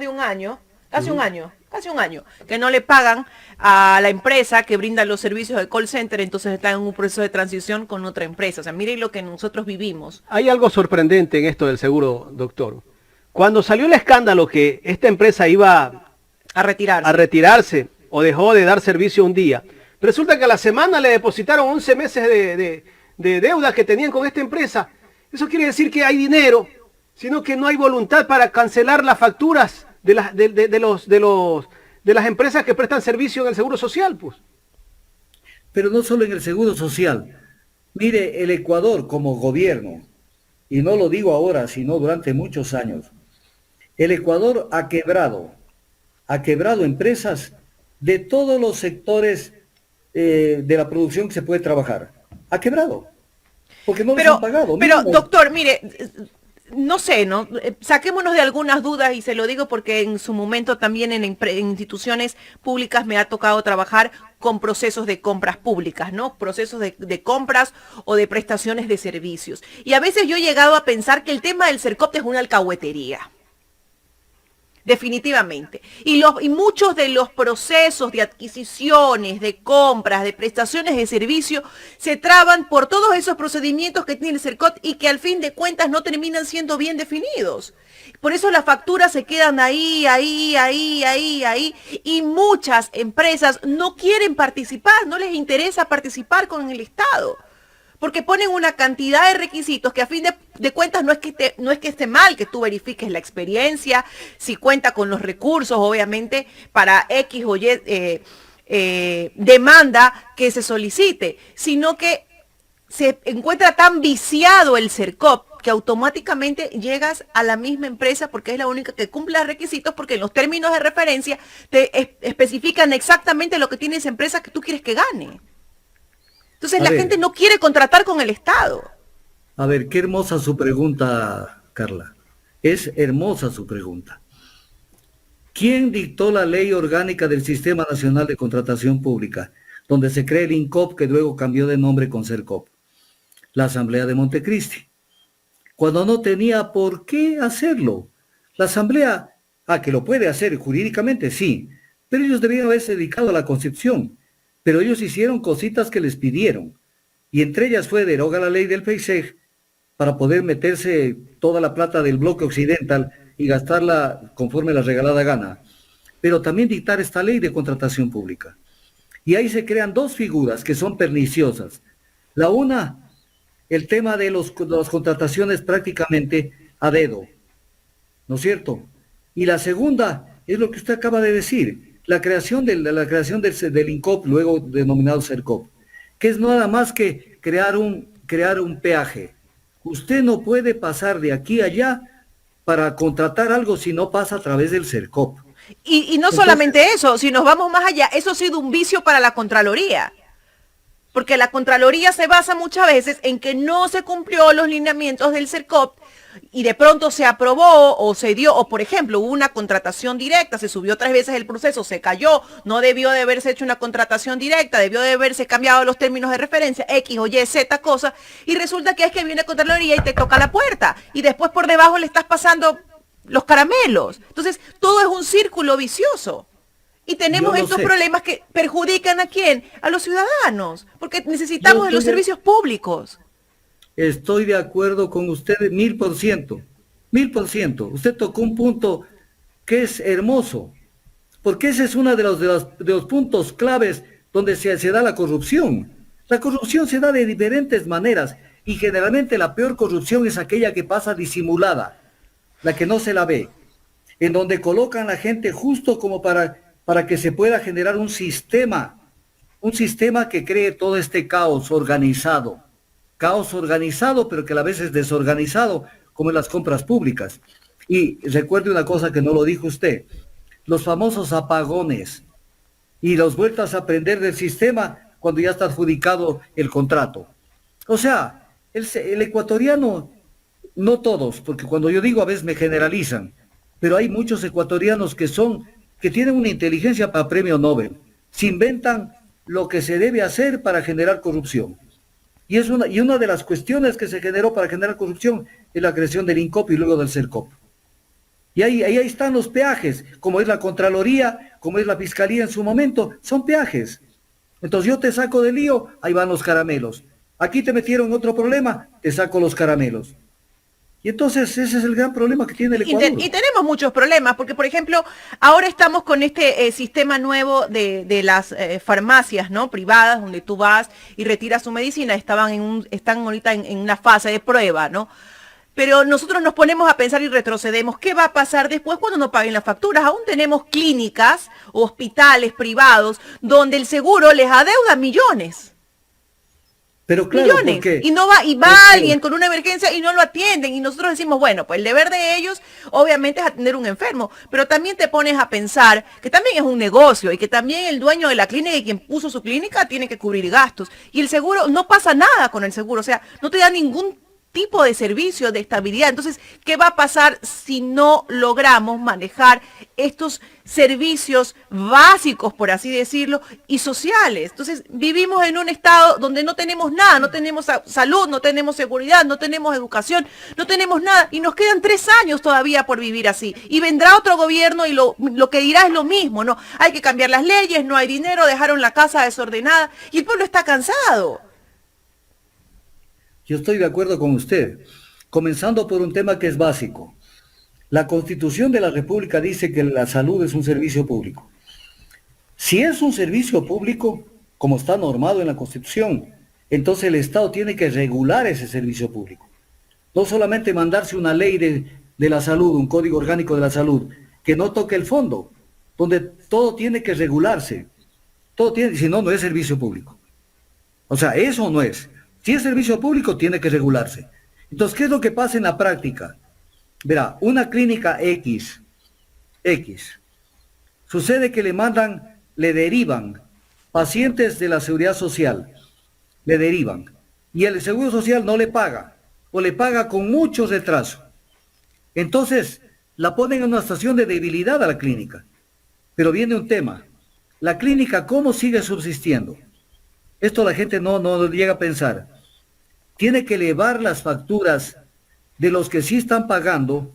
de un año, casi un año, que no le pagan a la empresa que brinda los servicios de call center, entonces están en un proceso de transición con otra empresa. O sea, miren lo que nosotros vivimos. Hay algo sorprendente en esto del seguro, doctor. Cuando salió el escándalo que esta empresa iba a retirarse o dejó de dar servicio un día, resulta que a la semana le depositaron 11 meses de deuda que tenían con esta empresa. Eso quiere decir que hay dinero, sino que no hay voluntad para cancelar las facturas de las empresas que prestan servicio en el Seguro Social, pues. Pero no solo en el Seguro Social. Mire, el Ecuador como gobierno, y no lo digo ahora, sino durante muchos años, el Ecuador ha quebrado empresas de todos los sectores de la producción que se puede trabajar. Ha quebrado. Porque no les han pagado. Pero, doctor, mire, no sé, ¿no? Saquémonos de algunas dudas y se lo digo porque en su momento también en instituciones públicas me ha tocado trabajar con procesos de compras públicas, ¿no? Procesos de compras o de prestaciones de servicios. Y a veces yo he llegado a pensar que el tema del CERCOP es una alcahuetería. Definitivamente. Y muchos de los procesos de adquisiciones, de compras, de prestaciones de servicio, se traban por todos esos procedimientos que tiene el CERCOP y que al fin de cuentas no terminan siendo bien definidos. Por eso las facturas se quedan ahí, y muchas empresas no quieren participar, no les interesa participar con el Estado. Porque ponen una cantidad de requisitos que a fin de cuentas no es que esté mal que tú verifiques la experiencia, si cuenta con los recursos, obviamente, para X o Y demanda que se solicite, sino que se encuentra tan viciado el CERCOP que automáticamente llegas a la misma empresa porque es la única que cumple los requisitos, porque en los términos de referencia te especifican exactamente lo que tiene esa empresa que tú quieres que gane. Entonces la gente no quiere contratar con el Estado. A ver, qué hermosa su pregunta, Carla. Es hermosa su pregunta. ¿Quién dictó la ley orgánica del Sistema Nacional de Contratación Pública? donde se crea el INCOP, que luego cambió de nombre con CERCOP, la Asamblea de Montecristi, cuando no tenía por qué hacerlo. La Asamblea, que lo puede hacer jurídicamente, sí, pero ellos debían haberse dedicado a la Constitución, pero ellos hicieron cositas que les pidieron, y entre ellas fue derogar la ley del PEISEG para poder meterse toda la plata del bloque occidental y gastarla conforme la regalada gana, pero también dictar esta ley de contratación pública. Y ahí se crean dos figuras que son perniciosas. La una, el tema de las contrataciones prácticamente a dedo, ¿no es cierto? Y la segunda es lo que usted acaba de decir, la creación del INCOP, luego denominado CERCOP, que es nada más que crear un peaje. Usted no puede pasar de aquí a allá para contratar algo si no pasa a través del CERCOP. Y no solamente eso, si nos vamos más allá, eso ha sido un vicio para la Contraloría. Porque la Contraloría se basa muchas veces en que no se cumplió los lineamientos del CERCOP y de pronto se aprobó o se dio, o por ejemplo, hubo una contratación directa, se subió 3 veces el proceso, se cayó, no debió de haberse hecho una contratación directa, debió de haberse cambiado los términos de referencia, X o Y, Z cosa, y resulta que es que viene Contraloría y te toca la puerta, y después por debajo le estás pasando los caramelos. Entonces, todo es un círculo vicioso. Y tenemos estos problemas que perjudican ¿a quién? A los ciudadanos, porque necesitamos de los servicios públicos. Estoy de acuerdo con usted 1000%, 1000%. Usted tocó un punto que es hermoso, porque ese es uno de los puntos claves donde se da la corrupción. La corrupción se da de diferentes maneras y generalmente la peor corrupción es aquella que pasa disimulada, la que no se la ve, en donde colocan a la gente justo como para que se pueda generar un sistema que cree todo este caos organizado, pero que a la vez es desorganizado, como en las compras públicas. Y recuerde una cosa que no lo dijo usted, los famosos apagones y las vueltas a aprender del sistema cuando ya está adjudicado el contrato. O sea, el ecuatoriano, no todos, porque cuando yo digo a veces me generalizan, pero hay muchos ecuatorianos que tienen una inteligencia para premio Nobel, se inventan lo que se debe hacer para generar corrupción. Y una de las cuestiones que se generó para generar corrupción es la creación del INCOP y luego del CERCOP. Y ahí están los peajes, como es la Contraloría, como es la Fiscalía en su momento, son peajes. Entonces yo te saco del lío, ahí van los caramelos. Aquí te metieron otro problema, te saco los caramelos. Y entonces ese es el gran problema que tiene el Ecuador. Y tenemos muchos problemas, porque por ejemplo, ahora estamos con este sistema nuevo de las farmacias, ¿no? Privadas, donde tú vas y retiras tu medicina, están ahorita en una fase de prueba, ¿no? Pero nosotros nos ponemos a pensar y retrocedemos, ¿qué va a pasar después cuando no paguen las facturas? Aún tenemos clínicas, hospitales privados, donde el seguro les adeuda millones. Pero claro, millones, y va alguien con una emergencia y no lo atienden, y nosotros decimos, bueno, pues el deber de ellos obviamente es atender un enfermo, pero también te pones a pensar que también es un negocio y que también el dueño de la clínica y quien puso su clínica tiene que cubrir gastos, y el seguro, no pasa nada con el seguro, o sea, no te da ningún tipo de servicio de estabilidad. Entonces, ¿qué va a pasar si no logramos manejar estos servicios básicos, por así decirlo, y sociales? Entonces, vivimos en un estado donde no tenemos nada, no tenemos salud, no tenemos seguridad, no tenemos educación, no tenemos nada, y nos quedan 3 años todavía por vivir así. Y vendrá otro gobierno y lo que dirá es lo mismo, ¿no? Hay que cambiar las leyes, no hay dinero, dejaron la casa desordenada, y el pueblo está cansado. Yo estoy de acuerdo con usted, comenzando por un tema que es básico. La Constitución de la República dice que la salud es un servicio público. Si es un servicio público, como está normado en la Constitución, entonces el Estado tiene que regular ese servicio público. No solamente mandarse una ley de la salud, un código orgánico de la salud, que no toque el fondo, donde todo tiene que regularse. Si no, no es servicio público. O sea, eso no es. Si es servicio público, tiene que regularse. Entonces, ¿qué es lo que pasa en la práctica? Verá, una clínica X, sucede que le derivan pacientes de la Seguridad Social, le derivan, y el Seguro Social no le paga, o le paga con mucho retraso. Entonces, la ponen en una situación de debilidad a la clínica. Pero viene un tema, la clínica, ¿cómo sigue subsistiendo? Esto la gente no llega a pensar. Tiene que elevar las facturas de los que sí están pagando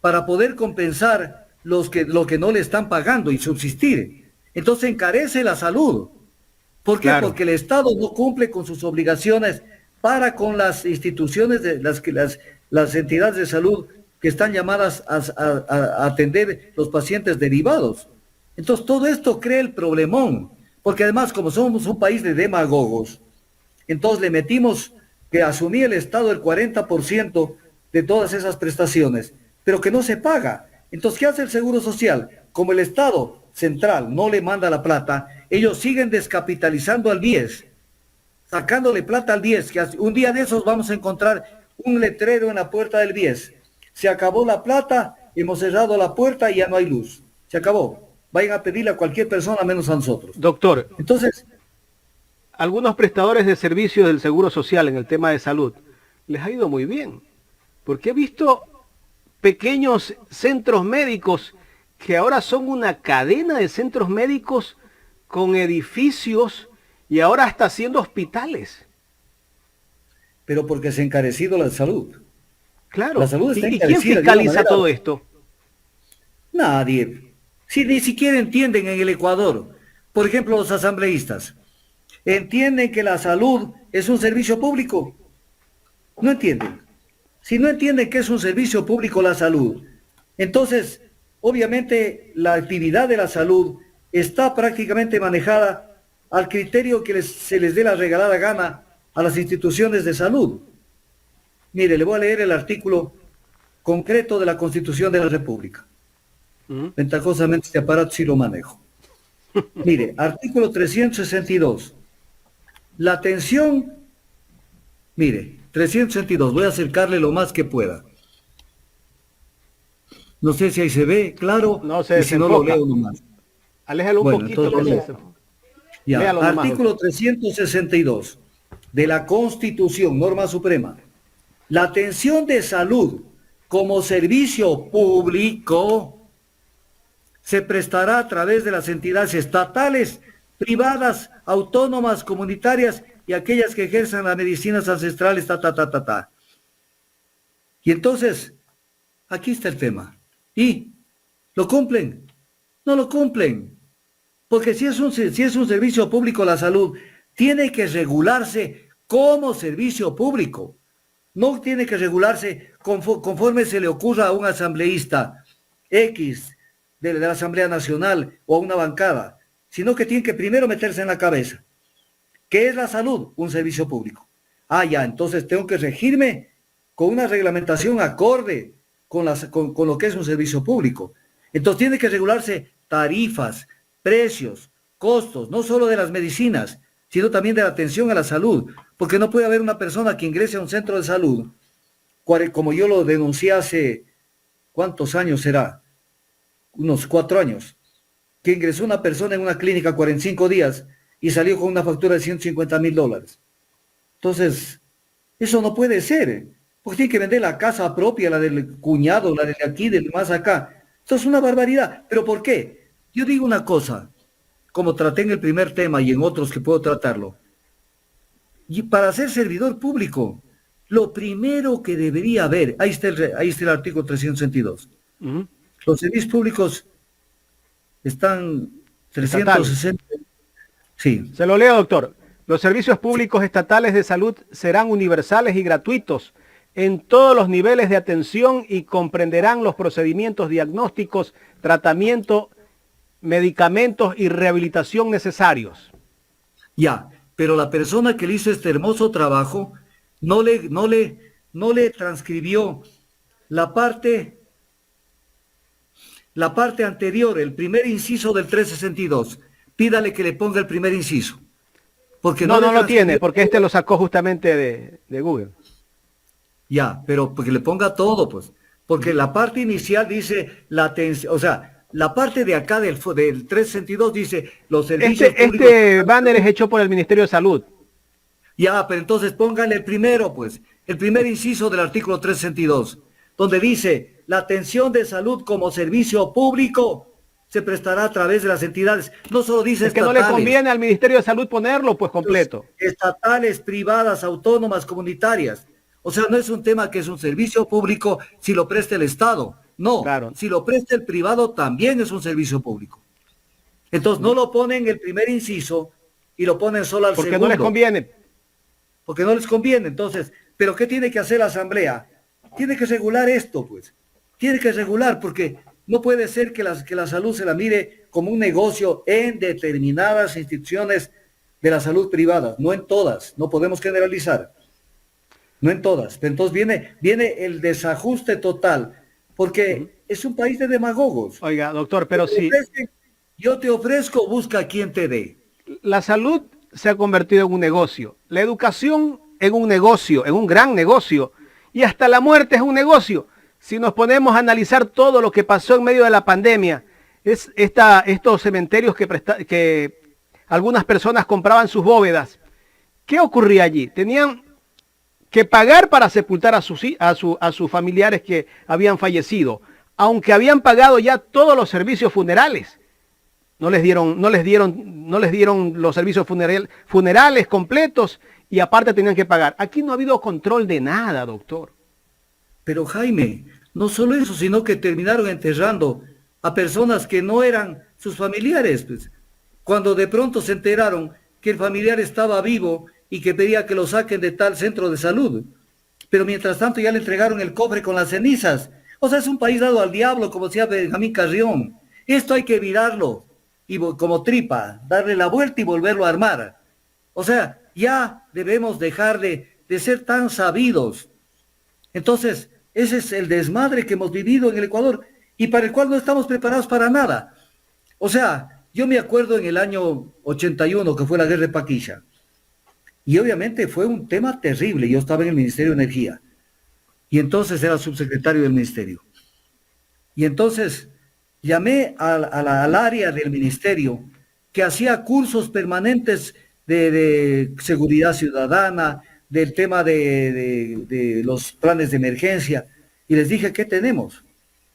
para poder compensar lo que no le están pagando y subsistir. Entonces encarece la salud. ¿Por qué? Claro. Porque el Estado no cumple con sus obligaciones para con las instituciones, las entidades de salud que están llamadas a atender los pacientes derivados. Entonces todo esto crea el problemón, porque además como somos un país de demagogos, entonces le metimos que asumía el Estado el 40% de todas esas prestaciones, pero que no se paga. Entonces, ¿qué hace el Seguro Social? Como el Estado central no le manda la plata, ellos siguen descapitalizando al 10, sacándole plata al 10, que un día de esos vamos a encontrar un letrero en la puerta del 10. Se acabó la plata, hemos cerrado la puerta y ya no hay luz. Se acabó. Vayan a pedirle a cualquier persona menos a nosotros. Doctor, Entonces, algunos prestadores de servicios del Seguro Social en el tema de salud les ha ido muy bien, porque he visto pequeños centros médicos que ahora son una cadena de centros médicos con edificios y ahora hasta haciendo hospitales. pero porque se ha encarecido la salud. Claro. La salud está ¿Y quién encarecida de una fiscaliza manera- todo esto? Nadie. Si ni siquiera entienden en el Ecuador, por ejemplo, los asambleístas, entienden que la salud es un servicio público. No entienden. Si no entienden que es un servicio público la salud, entonces, obviamente, la actividad de la salud está prácticamente manejada al criterio que se les dé la regalada gana a las instituciones de salud. Mire, le voy a leer el artículo concreto de la Constitución de la República. Ventajosamente este aparato sí lo manejo. Mire, artículo 362. La atención, mire, 362, voy a acercarle lo más que pueda. No sé si ahí se ve, claro, No se y si no lo desenfoca. leo nomás. Aléjalo un Bueno, poquito. entonces, porque Ya, léalo nomás, artículo 362 de la Constitución, norma suprema. La atención de salud como servicio público se prestará a través de las entidades estatales, privadas, autónomas, comunitarias y aquellas que ejerzan las medicinas ancestrales, Y entonces, aquí está el tema. ¿Y lo cumplen? No lo cumplen. Porque si es un servicio público la salud, tiene que regularse como servicio público. No tiene que regularse conforme se le ocurra a un asambleísta X de la Asamblea Nacional o a una bancada, sino que tiene que primero meterse en la cabeza. ¿Qué es la salud? Un servicio público. Ah, ya, entonces tengo que regirme con una reglamentación acorde con lo que es un servicio público. Entonces tiene que regularse tarifas, precios, costos, no solo de las medicinas, sino también de la atención a la salud, porque no puede haber una persona que ingrese a un centro de salud, como yo lo denuncié hace, ¿cuántos años será? Unos 4 años, que ingresó una persona en una clínica 45 días y salió con una factura de $150,000. Entonces, eso no puede ser, porque tiene que vender la casa propia, la del cuñado, la de aquí, del más acá. Esto es una barbaridad. ¿Pero por qué? Yo digo una cosa, como traté en el primer tema y en otros que puedo tratarlo. Y para ser servidor público, lo primero que debería haber, ahí está el artículo 362. Ujú. Los servicios públicos están 360. Sí, Se lo leo, doctor. Los servicios públicos estatales de salud serán universales y gratuitos en todos los niveles de atención y comprenderán los procedimientos diagnósticos, tratamiento, medicamentos y rehabilitación necesarios. ya, pero la persona que le hizo este hermoso trabajo no le transcribió la parte anterior, el primer inciso del 362. Pídale que le ponga el primer inciso. Porque No le lo tiene, transcribió. porque este lo sacó justamente de Google. Ya, pero porque le ponga todo, pues. Porque la parte inicial dice la atención, o sea, la parte de acá del 362 dice los servicios públicos. Este banner es hecho por el Ministerio de Salud. Ya, pero entonces póngale el primero, pues, el primer inciso del artículo 362, donde dice, la atención de salud como servicio público se prestará a través de las entidades. No solo dice Es que no le conviene al Ministerio de Salud ponerlo, pues completo. Estatales, privadas, autónomas, comunitarias. O sea, no es un tema que es un servicio público si lo presta el Estado. No, claro. Si lo presta el privado también es un servicio público. Entonces no lo ponen en el primer inciso y lo ponen solo al segundo. Porque no les conviene. Porque no les conviene. Entonces, ¿pero qué tiene que hacer la Asamblea? Tiene que regular esto, pues. Tiene que regular, porque no puede ser que la salud se la mire como un negocio en determinadas instituciones de la salud privada, no en todas, no podemos generalizar, no en todas. Pero entonces viene el desajuste total, porque es un país de demagogos. Oiga, doctor, pero sí. Yo te ofrezco, busca quien te dé. La salud se ha convertido en un negocio, la educación en un negocio, en un gran negocio, y hasta la muerte es un negocio. Si nos ponemos a analizar todo lo que pasó en medio de la pandemia, estos cementerios que algunas personas compraban sus bóvedas, ¿qué ocurría allí? Tenían que pagar para sepultar a sus familiares que habían fallecido, aunque habían pagado ya todos los servicios funerales. No les dieron los servicios funerales completos y aparte tenían que pagar. Aquí no ha habido control de nada, doctor. Pero Jaime, no solo eso, sino que terminaron enterrando a personas que no eran sus familiares, pues. Cuando de pronto se enteraron que el familiar estaba vivo y que pedía que lo saquen de tal centro de salud. Pero mientras tanto ya le entregaron el cofre con las cenizas. O sea, es un país dado al diablo, como decía Benjamín Carrión. Esto hay que virarlo, y como tripa, darle la vuelta y volverlo a armar. O sea, ya debemos dejar de ser tan sabidos. Entonces, ese es el desmadre que hemos vivido en el Ecuador y para el cual no estamos preparados para nada. O sea, yo me acuerdo en el año 81 que fue la guerra de Paquilla. Y obviamente fue un tema terrible. Yo estaba en el Ministerio de Energía. Y entonces era subsecretario del Ministerio. Y entonces llamé al área del Ministerio que hacía cursos permanentes de seguridad ciudadana, del tema de los planes de emergencia, y les dije, ¿qué tenemos?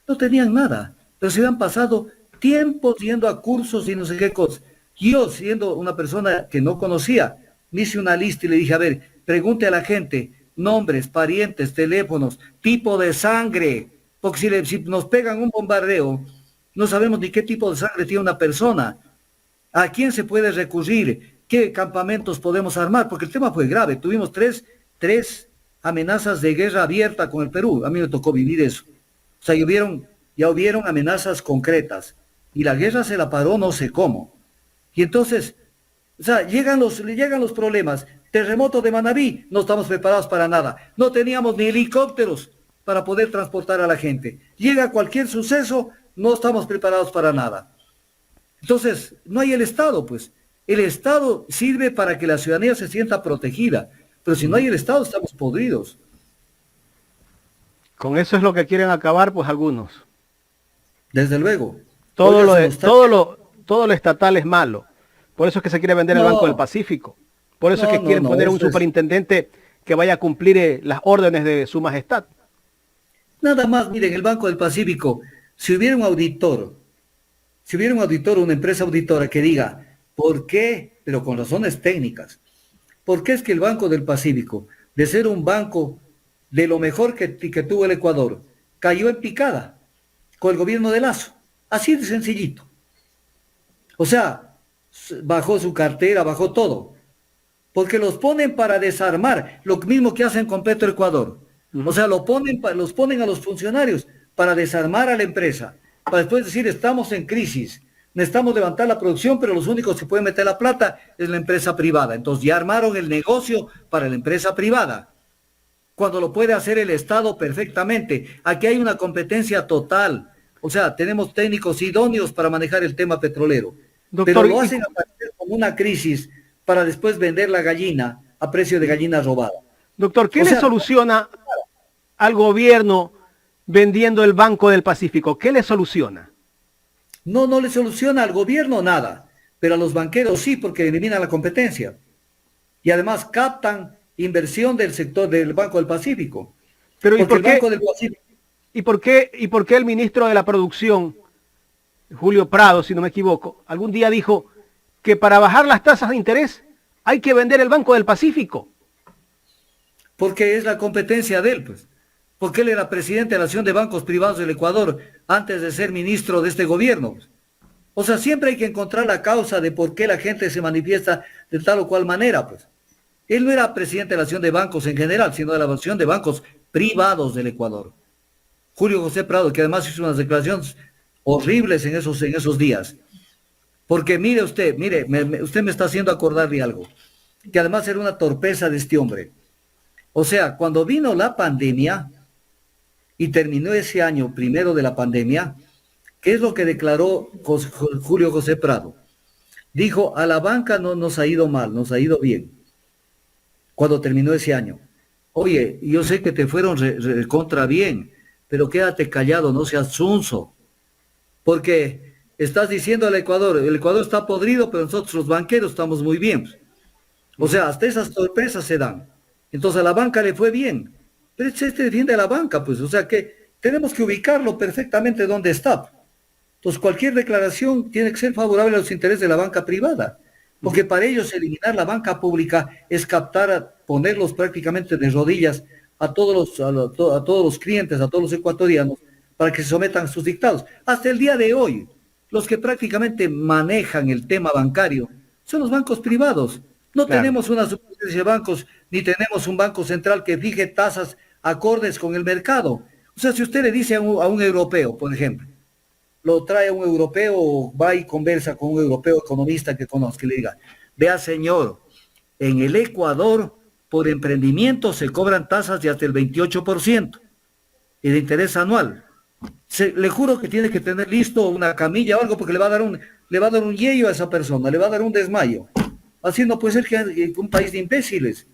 No tenían nada, pero se habían pasado tiempos yendo a cursos y no sé qué cosas. Yo, siendo una persona que no conocía, me hice una lista y le dije, a ver, pregunte a la gente, nombres, parientes, teléfonos, tipo de sangre, porque si nos pegan un bombardeo, no sabemos ni qué tipo de sangre tiene una persona, a quién se puede recurrir, qué campamentos podemos armar, porque el tema fue grave. Tuvimos tres amenazas de guerra abierta con el Perú. A mí me tocó vivir eso. O sea, ya hubieron amenazas concretas y la guerra se la paró no sé cómo. Y entonces, o sea, llegan los problemas. Terremoto de Manabí, no estamos preparados para nada. No teníamos ni helicópteros para poder transportar a la gente. Llega cualquier suceso, no estamos preparados para nada. Entonces, no hay el Estado, pues. El Estado sirve para que la ciudadanía se sienta protegida, pero si no hay el Estado estamos podridos. Con eso es lo que quieren acabar, pues algunos. Desde luego. Todo lo estatal es malo. Por eso es que se quiere vender el Banco del Pacífico. Por eso es que quieren poner un superintendente que vaya a cumplir las órdenes de su majestad. Nada más, miren, el Banco del Pacífico, si hubiera un auditor, una empresa auditora que diga, ¿por qué? Pero con razones técnicas. ¿Por qué es que el Banco del Pacífico, de ser un banco de lo mejor que tuvo el Ecuador, cayó en picada con el gobierno de Lazo? Así de sencillito. O sea, bajó su cartera, bajó todo. Porque los ponen para desarmar, lo mismo que hacen con Petroecuador. O sea, los ponen a los funcionarios para desarmar a la empresa, para después decir, estamos en crisis, necesitamos levantar la producción, pero los únicos que pueden meter la plata es la empresa privada. Entonces ya armaron el negocio para la empresa privada, cuando lo puede hacer el Estado perfectamente. Aquí hay una competencia total. O sea, tenemos técnicos idóneos para manejar el tema petrolero. Doctor, pero lo hacen aparecer como una crisis para después vender la gallina a precio de gallina robada. Doctor, ¿qué le soluciona al gobierno vendiendo el Banco del Pacífico? ¿Qué le soluciona? No le soluciona al gobierno nada, pero a los banqueros sí, porque eliminan la competencia. Y además captan inversión del sector del Banco del Pacífico. Pero ¿y por qué el ministro de la Producción Julio Prado, si no me equivoco, algún día dijo que para bajar las tasas de interés hay que vender el Banco del Pacífico. Porque es la competencia de él, pues. Porque él era presidente de la Asociación de Bancos Privados del Ecuador antes de ser ministro de este gobierno. O sea, siempre hay que encontrar la causa de por qué la gente se manifiesta de tal o cual manera, pues. Él no era presidente de la Asociación de Bancos en general, sino de la Asociación de Bancos Privados del Ecuador. Julio José Prado, que además hizo unas declaraciones horribles en esos días. Porque mire usted, usted me está haciendo acordar de algo, que además era una torpeza de este hombre. O sea, cuando vino la pandemia y terminó ese año primero de la pandemia, ¿qué es lo que declaró Julio José Prado? Dijo, a la banca no nos ha ido mal, nos ha ido bien, cuando terminó ese año. Oye, yo sé que te fueron contra bien, pero quédate callado, no seas zunzo, porque estás diciendo al Ecuador, el Ecuador está podrido, pero nosotros los banqueros estamos muy bien. O sea, hasta esas sorpresas se dan. Entonces a la banca le fue bien, pero este defiende a la banca, pues, o sea que tenemos que ubicarlo perfectamente donde está. Entonces cualquier declaración tiene que ser favorable a los intereses de la banca privada, porque para ellos eliminar la banca pública es ponerlos prácticamente de rodillas a todos los clientes, a todos los ecuatorianos, para que se sometan a sus dictados. Hasta el día de hoy, los que prácticamente manejan el tema bancario son los bancos privados. No tenemos una superintendencia de bancos, ni tenemos un banco central que fije tasas acordes con el mercado. O sea, si usted le dice a un europeo, por ejemplo, lo trae a un europeo o va y conversa con un europeo economista que conozca y le diga, vea señor, en el Ecuador por emprendimiento se cobran tasas de hasta el 28% y de interés anual. Le juro que tiene que tener listo una camilla o algo porque le va a dar un yello a esa persona, le va a dar un desmayo. Así no puede ser que un país de imbéciles.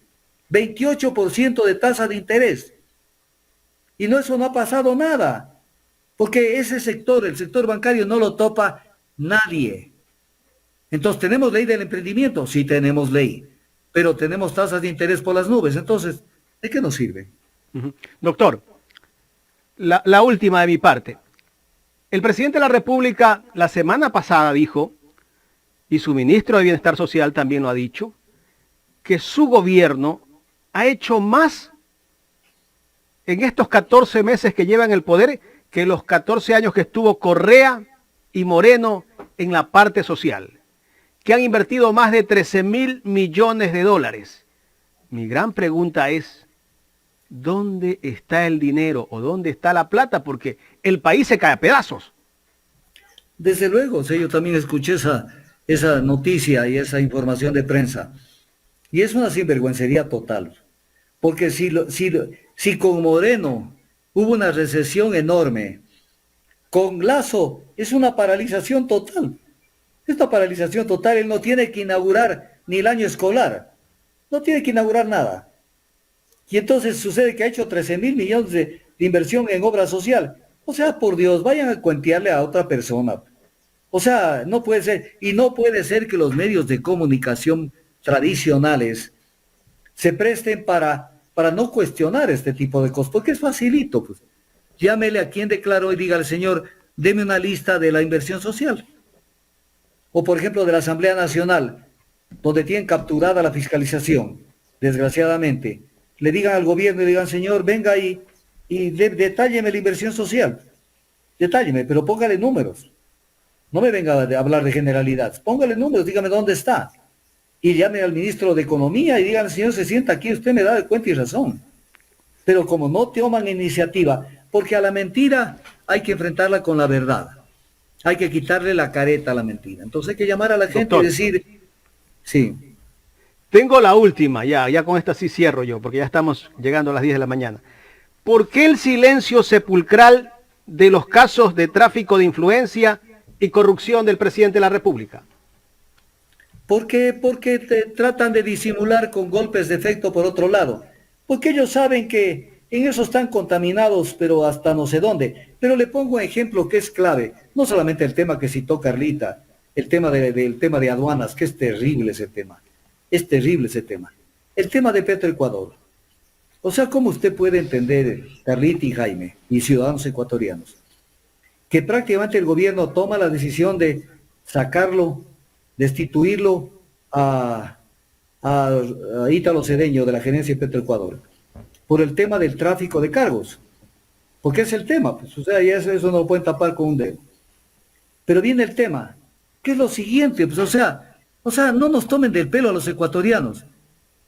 28% de tasa de interés. Y eso no ha pasado nada. Porque ese sector, el sector bancario, no lo topa nadie. Entonces, ¿tenemos ley del emprendimiento? Sí tenemos ley. Pero tenemos tasas de interés por las nubes. Entonces, ¿de qué nos sirve? Doctor, la última de mi parte. El presidente de la República la semana pasada dijo, y su ministro de Bienestar Social también lo ha dicho, que su gobierno ha hecho más en estos 14 meses que lleva en el poder que los 14 años que estuvo Correa y Moreno en la parte social, que han invertido más de 13.000 millones de dólares. Mi gran pregunta es, ¿dónde está el dinero o dónde está la plata? Porque el país se cae a pedazos. Desde luego, sí, yo también escuché esa noticia y esa información de prensa. Y es una sinvergüencería total. Porque si con Moreno hubo una recesión enorme, con Lazo es una paralización total. Esta paralización total, él no tiene que inaugurar ni el año escolar. No tiene que inaugurar nada. Y entonces sucede que ha hecho 13.000 millones de inversión en obra social. O sea, por Dios, vayan a cuentearle a otra persona. O sea, no puede ser, y no puede ser que los medios de comunicación tradicionales se presten para no cuestionar este tipo de cosas, porque es facilito, pues. Llámele a quien declaró y dígale, señor, deme una lista de la inversión social. O por ejemplo de la Asamblea Nacional, donde tienen capturada la fiscalización, desgraciadamente. Le digan al gobierno y digan, señor, venga y detálleme la inversión social. Detálleme, pero póngale números. No me venga a hablar de generalidades. Póngale números, dígame dónde está. Y llame al ministro de Economía y digan, señor, se sienta aquí, usted me da de cuenta y razón. Pero como no toman iniciativa, porque a la mentira hay que enfrentarla con la verdad. Hay que quitarle la careta a la mentira. Entonces hay que llamar a la gente, doctor, y decir, sí. Tengo la última, ya con esta sí cierro yo, porque ya estamos llegando a las 10 de la mañana. ¿Por qué el silencio sepulcral de los casos de tráfico de influencia y corrupción del presidente de la República? Porque tratan de disimular con golpes de efecto por otro lado. Porque ellos saben que en eso están contaminados, pero hasta no sé dónde. Pero le pongo un ejemplo que es clave. No solamente el tema que citó Carlita, el tema del tema de aduanas, que es terrible ese tema. Es terrible ese tema. El tema de Petroecuador. O sea, ¿cómo usted puede entender, Carlita y Jaime, y ciudadanos ecuatorianos, que prácticamente el gobierno toma la decisión de sacarlo, destituirlo a Ítalo Cedeño de la gerencia de Petroecuador, por el tema del tráfico de cargos. Porque es el tema, pues, o sea, y eso no lo pueden tapar con un dedo. Pero viene el tema, que es lo siguiente, pues, o sea, no nos tomen del pelo a los ecuatorianos,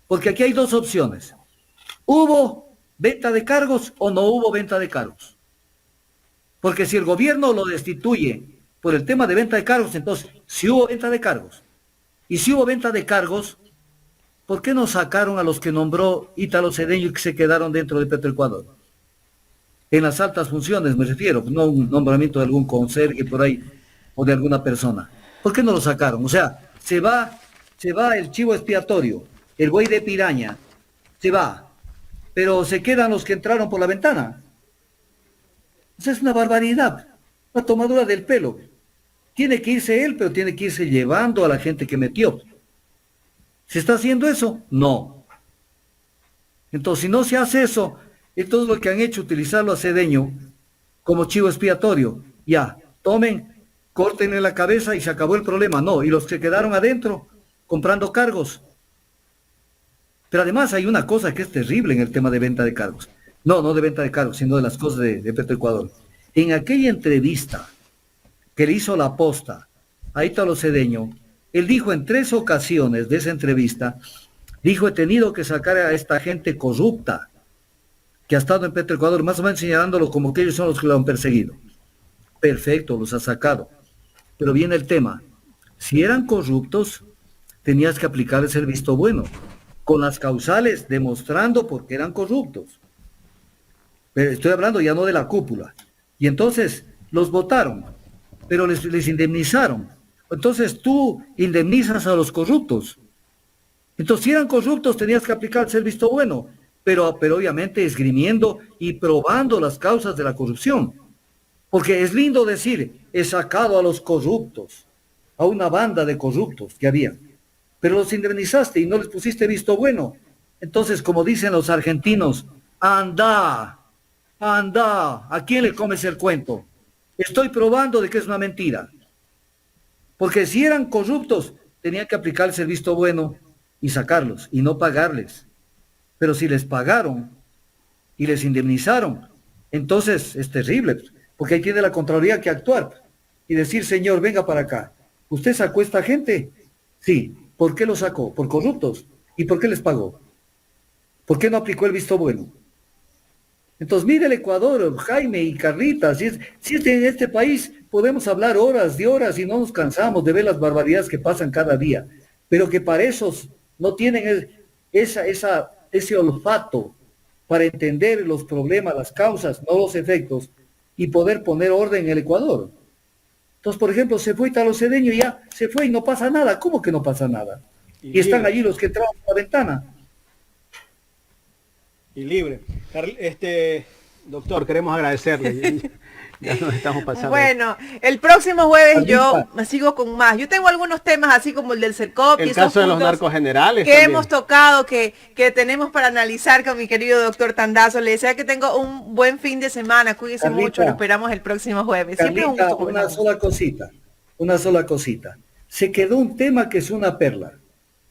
porque aquí hay dos opciones. ¿Hubo venta de cargos o no hubo venta de cargos? Porque si el gobierno lo destituye por el tema de venta de cargos, entonces, si hubo venta de cargos, y si hubo venta de cargos, ¿por qué no sacaron a los que nombró Ítalo Cedeño y que se quedaron dentro de Petroecuador? En las altas funciones me refiero, no un nombramiento de algún conserje por ahí, o de alguna persona. ¿Por qué no lo sacaron? O sea, se va el chivo expiatorio, el buey de piraña, se va, pero se quedan los que entraron por la ventana. O sea, es una barbaridad, una tomadura del pelo. Tiene que irse él, pero tiene que irse llevando a la gente que metió. ¿Se está haciendo eso? No. Entonces, si no se hace eso, entonces lo que han hecho, utilizarlo a Cedeño como chivo expiatorio. Ya, tomen, corten en la cabeza y se acabó el problema. No, y los que quedaron adentro, comprando cargos. Pero además hay una cosa que es terrible en el tema de venta de cargos. No de venta de cargos, sino de las cosas de Petroecuador. En aquella entrevista que le hizo la Posta a Ítalo Cedeño, él dijo en 3 ocasiones de esa entrevista, dijo, he tenido que sacar a esta gente corrupta que ha estado en Petroecuador, más o menos señalándolo como que ellos son los que lo han perseguido. Perfecto, los ha sacado. Pero viene el tema, si eran corruptos, tenías que aplicarles el visto bueno, con las causales demostrando por qué eran corruptos. Pero estoy hablando ya no de la cúpula. Y entonces los votaron, pero les indemnizaron. Entonces tú indemnizas a los corruptos. Entonces si eran corruptos tenías que aplicarles el visto bueno, pero obviamente esgrimiendo y probando las causas de la corrupción. Porque es lindo decir, he sacado a los corruptos, a una banda de corruptos que había, pero los indemnizaste y no les pusiste visto bueno. Entonces, como dicen los argentinos, anda, ¿a quién le comes el cuento? Estoy probando de que es una mentira. Porque si eran corruptos, tenía que aplicarles el visto bueno y sacarlos y no pagarles. Pero si les pagaron y les indemnizaron, entonces es terrible, porque ahí tiene la Contraloría que actuar y decir, señor, venga para acá. ¿Usted sacó a esta gente? Sí. ¿Por qué lo sacó? ¿Por corruptos? ¿Y por qué les pagó? ¿Por qué no aplicó el visto bueno? Entonces, mire el Ecuador, Jaime y Carlita, si en este país podemos hablar horas de horas y no nos cansamos de ver las barbaridades que pasan cada día, pero que para esos no tienen ese olfato para entender los problemas, las causas, no los efectos, y poder poner orden en el Ecuador. Entonces, por ejemplo, se fue Ítalo Cedeño y ya se fue y no pasa nada. ¿Cómo que no pasa nada? Y están allí los que entraron por la ventana. Y libre. Doctor, queremos agradecerle. Ya nos estamos pasando. Bueno, el próximo jueves Carlita, yo sigo con más. Yo tengo algunos temas así como el del CERCOP. El y esos caso de los puntos narcos generales que también. hemos tocado, que tenemos para analizar con mi querido doctor Tandazo. Le deseo que tenga un buen fin de semana. Cuídense Carlita, mucho. Lo esperamos el próximo jueves. Siempre es un Carlita, gusto una sola cosita. Se quedó un tema que es una perla.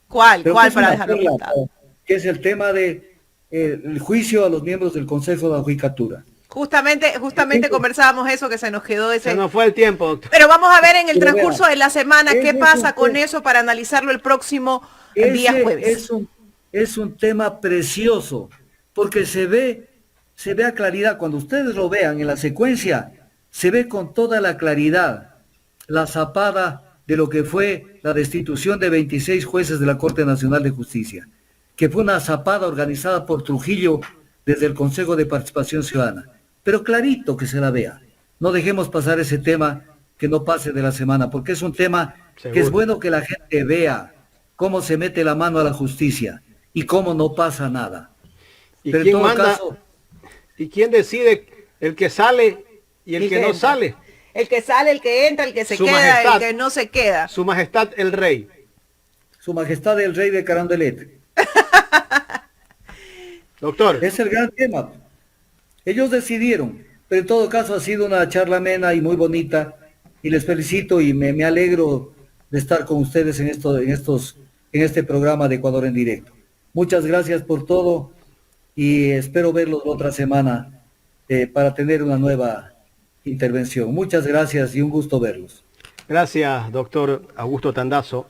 ¿Cuál Pero para que es una dejarlo perla, apuntado? que es el tema de el juicio a los miembros del Consejo de la Judicatura. Justamente conversábamos eso, que se nos quedó ese... Se nos fue el tiempo, doctor. Pero vamos a ver en el Pero transcurso vea, de la semana qué ese pasa es un con tema. eso para analizarlo el próximo día Ese jueves. es un tema precioso, porque se ve a claridad, cuando ustedes lo vean en la secuencia, se ve con toda la claridad la zapada de lo que fue la destitución de 26 jueces de la Corte Nacional de Justicia, que fue una zapada organizada por Trujillo desde el Consejo de Participación Ciudadana. Pero clarito que se la vea. No dejemos pasar ese tema, que no pase de la semana, porque es un tema que es bueno que la gente vea cómo se mete la mano a la justicia y cómo no pasa nada. ¿Y Pero en quién todo manda? caso, ¿Y quién decide el que sale y el que no entra. sale? El que sale, el que entra, el que se Su queda, majestad. el que no se queda. Su Majestad el Rey. Su Majestad el Rey de Carondelet. Doctor. Es el gran tema. Ellos decidieron Pero en todo caso ha sido una charla amena y muy bonita y les felicito y me alegro de estar con ustedes en este programa de Ecuador en directo. Muchas gracias por todo y espero verlos la otra semana para tener una nueva intervención. Muchas gracias y un gusto verlos. Gracias, doctor Augusto Tandazo.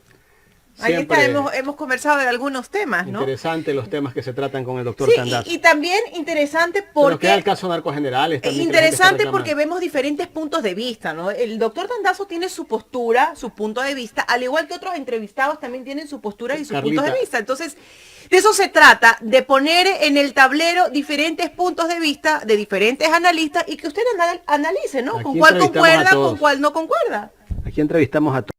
Ahí Siempre está, hemos conversado de algunos temas, ¿no? interesante los temas que se tratan con el doctor Sí, Tandazo. y también interesante Pero porque... queda el caso narcogenerales también. Que la gente está Interesante porque reclamando. vemos diferentes puntos de vista, ¿no? El doctor Tandazo tiene su postura, su punto de vista, al igual que otros entrevistados también tienen su postura y sus Carlita. puntos de vista. Entonces, de eso se trata, de poner en el tablero diferentes puntos de vista de diferentes analistas y que usted analice, ¿no? Aquí Con cuál entrevistamos a concuerda, todos. con cuál no concuerda. Aquí entrevistamos a todos.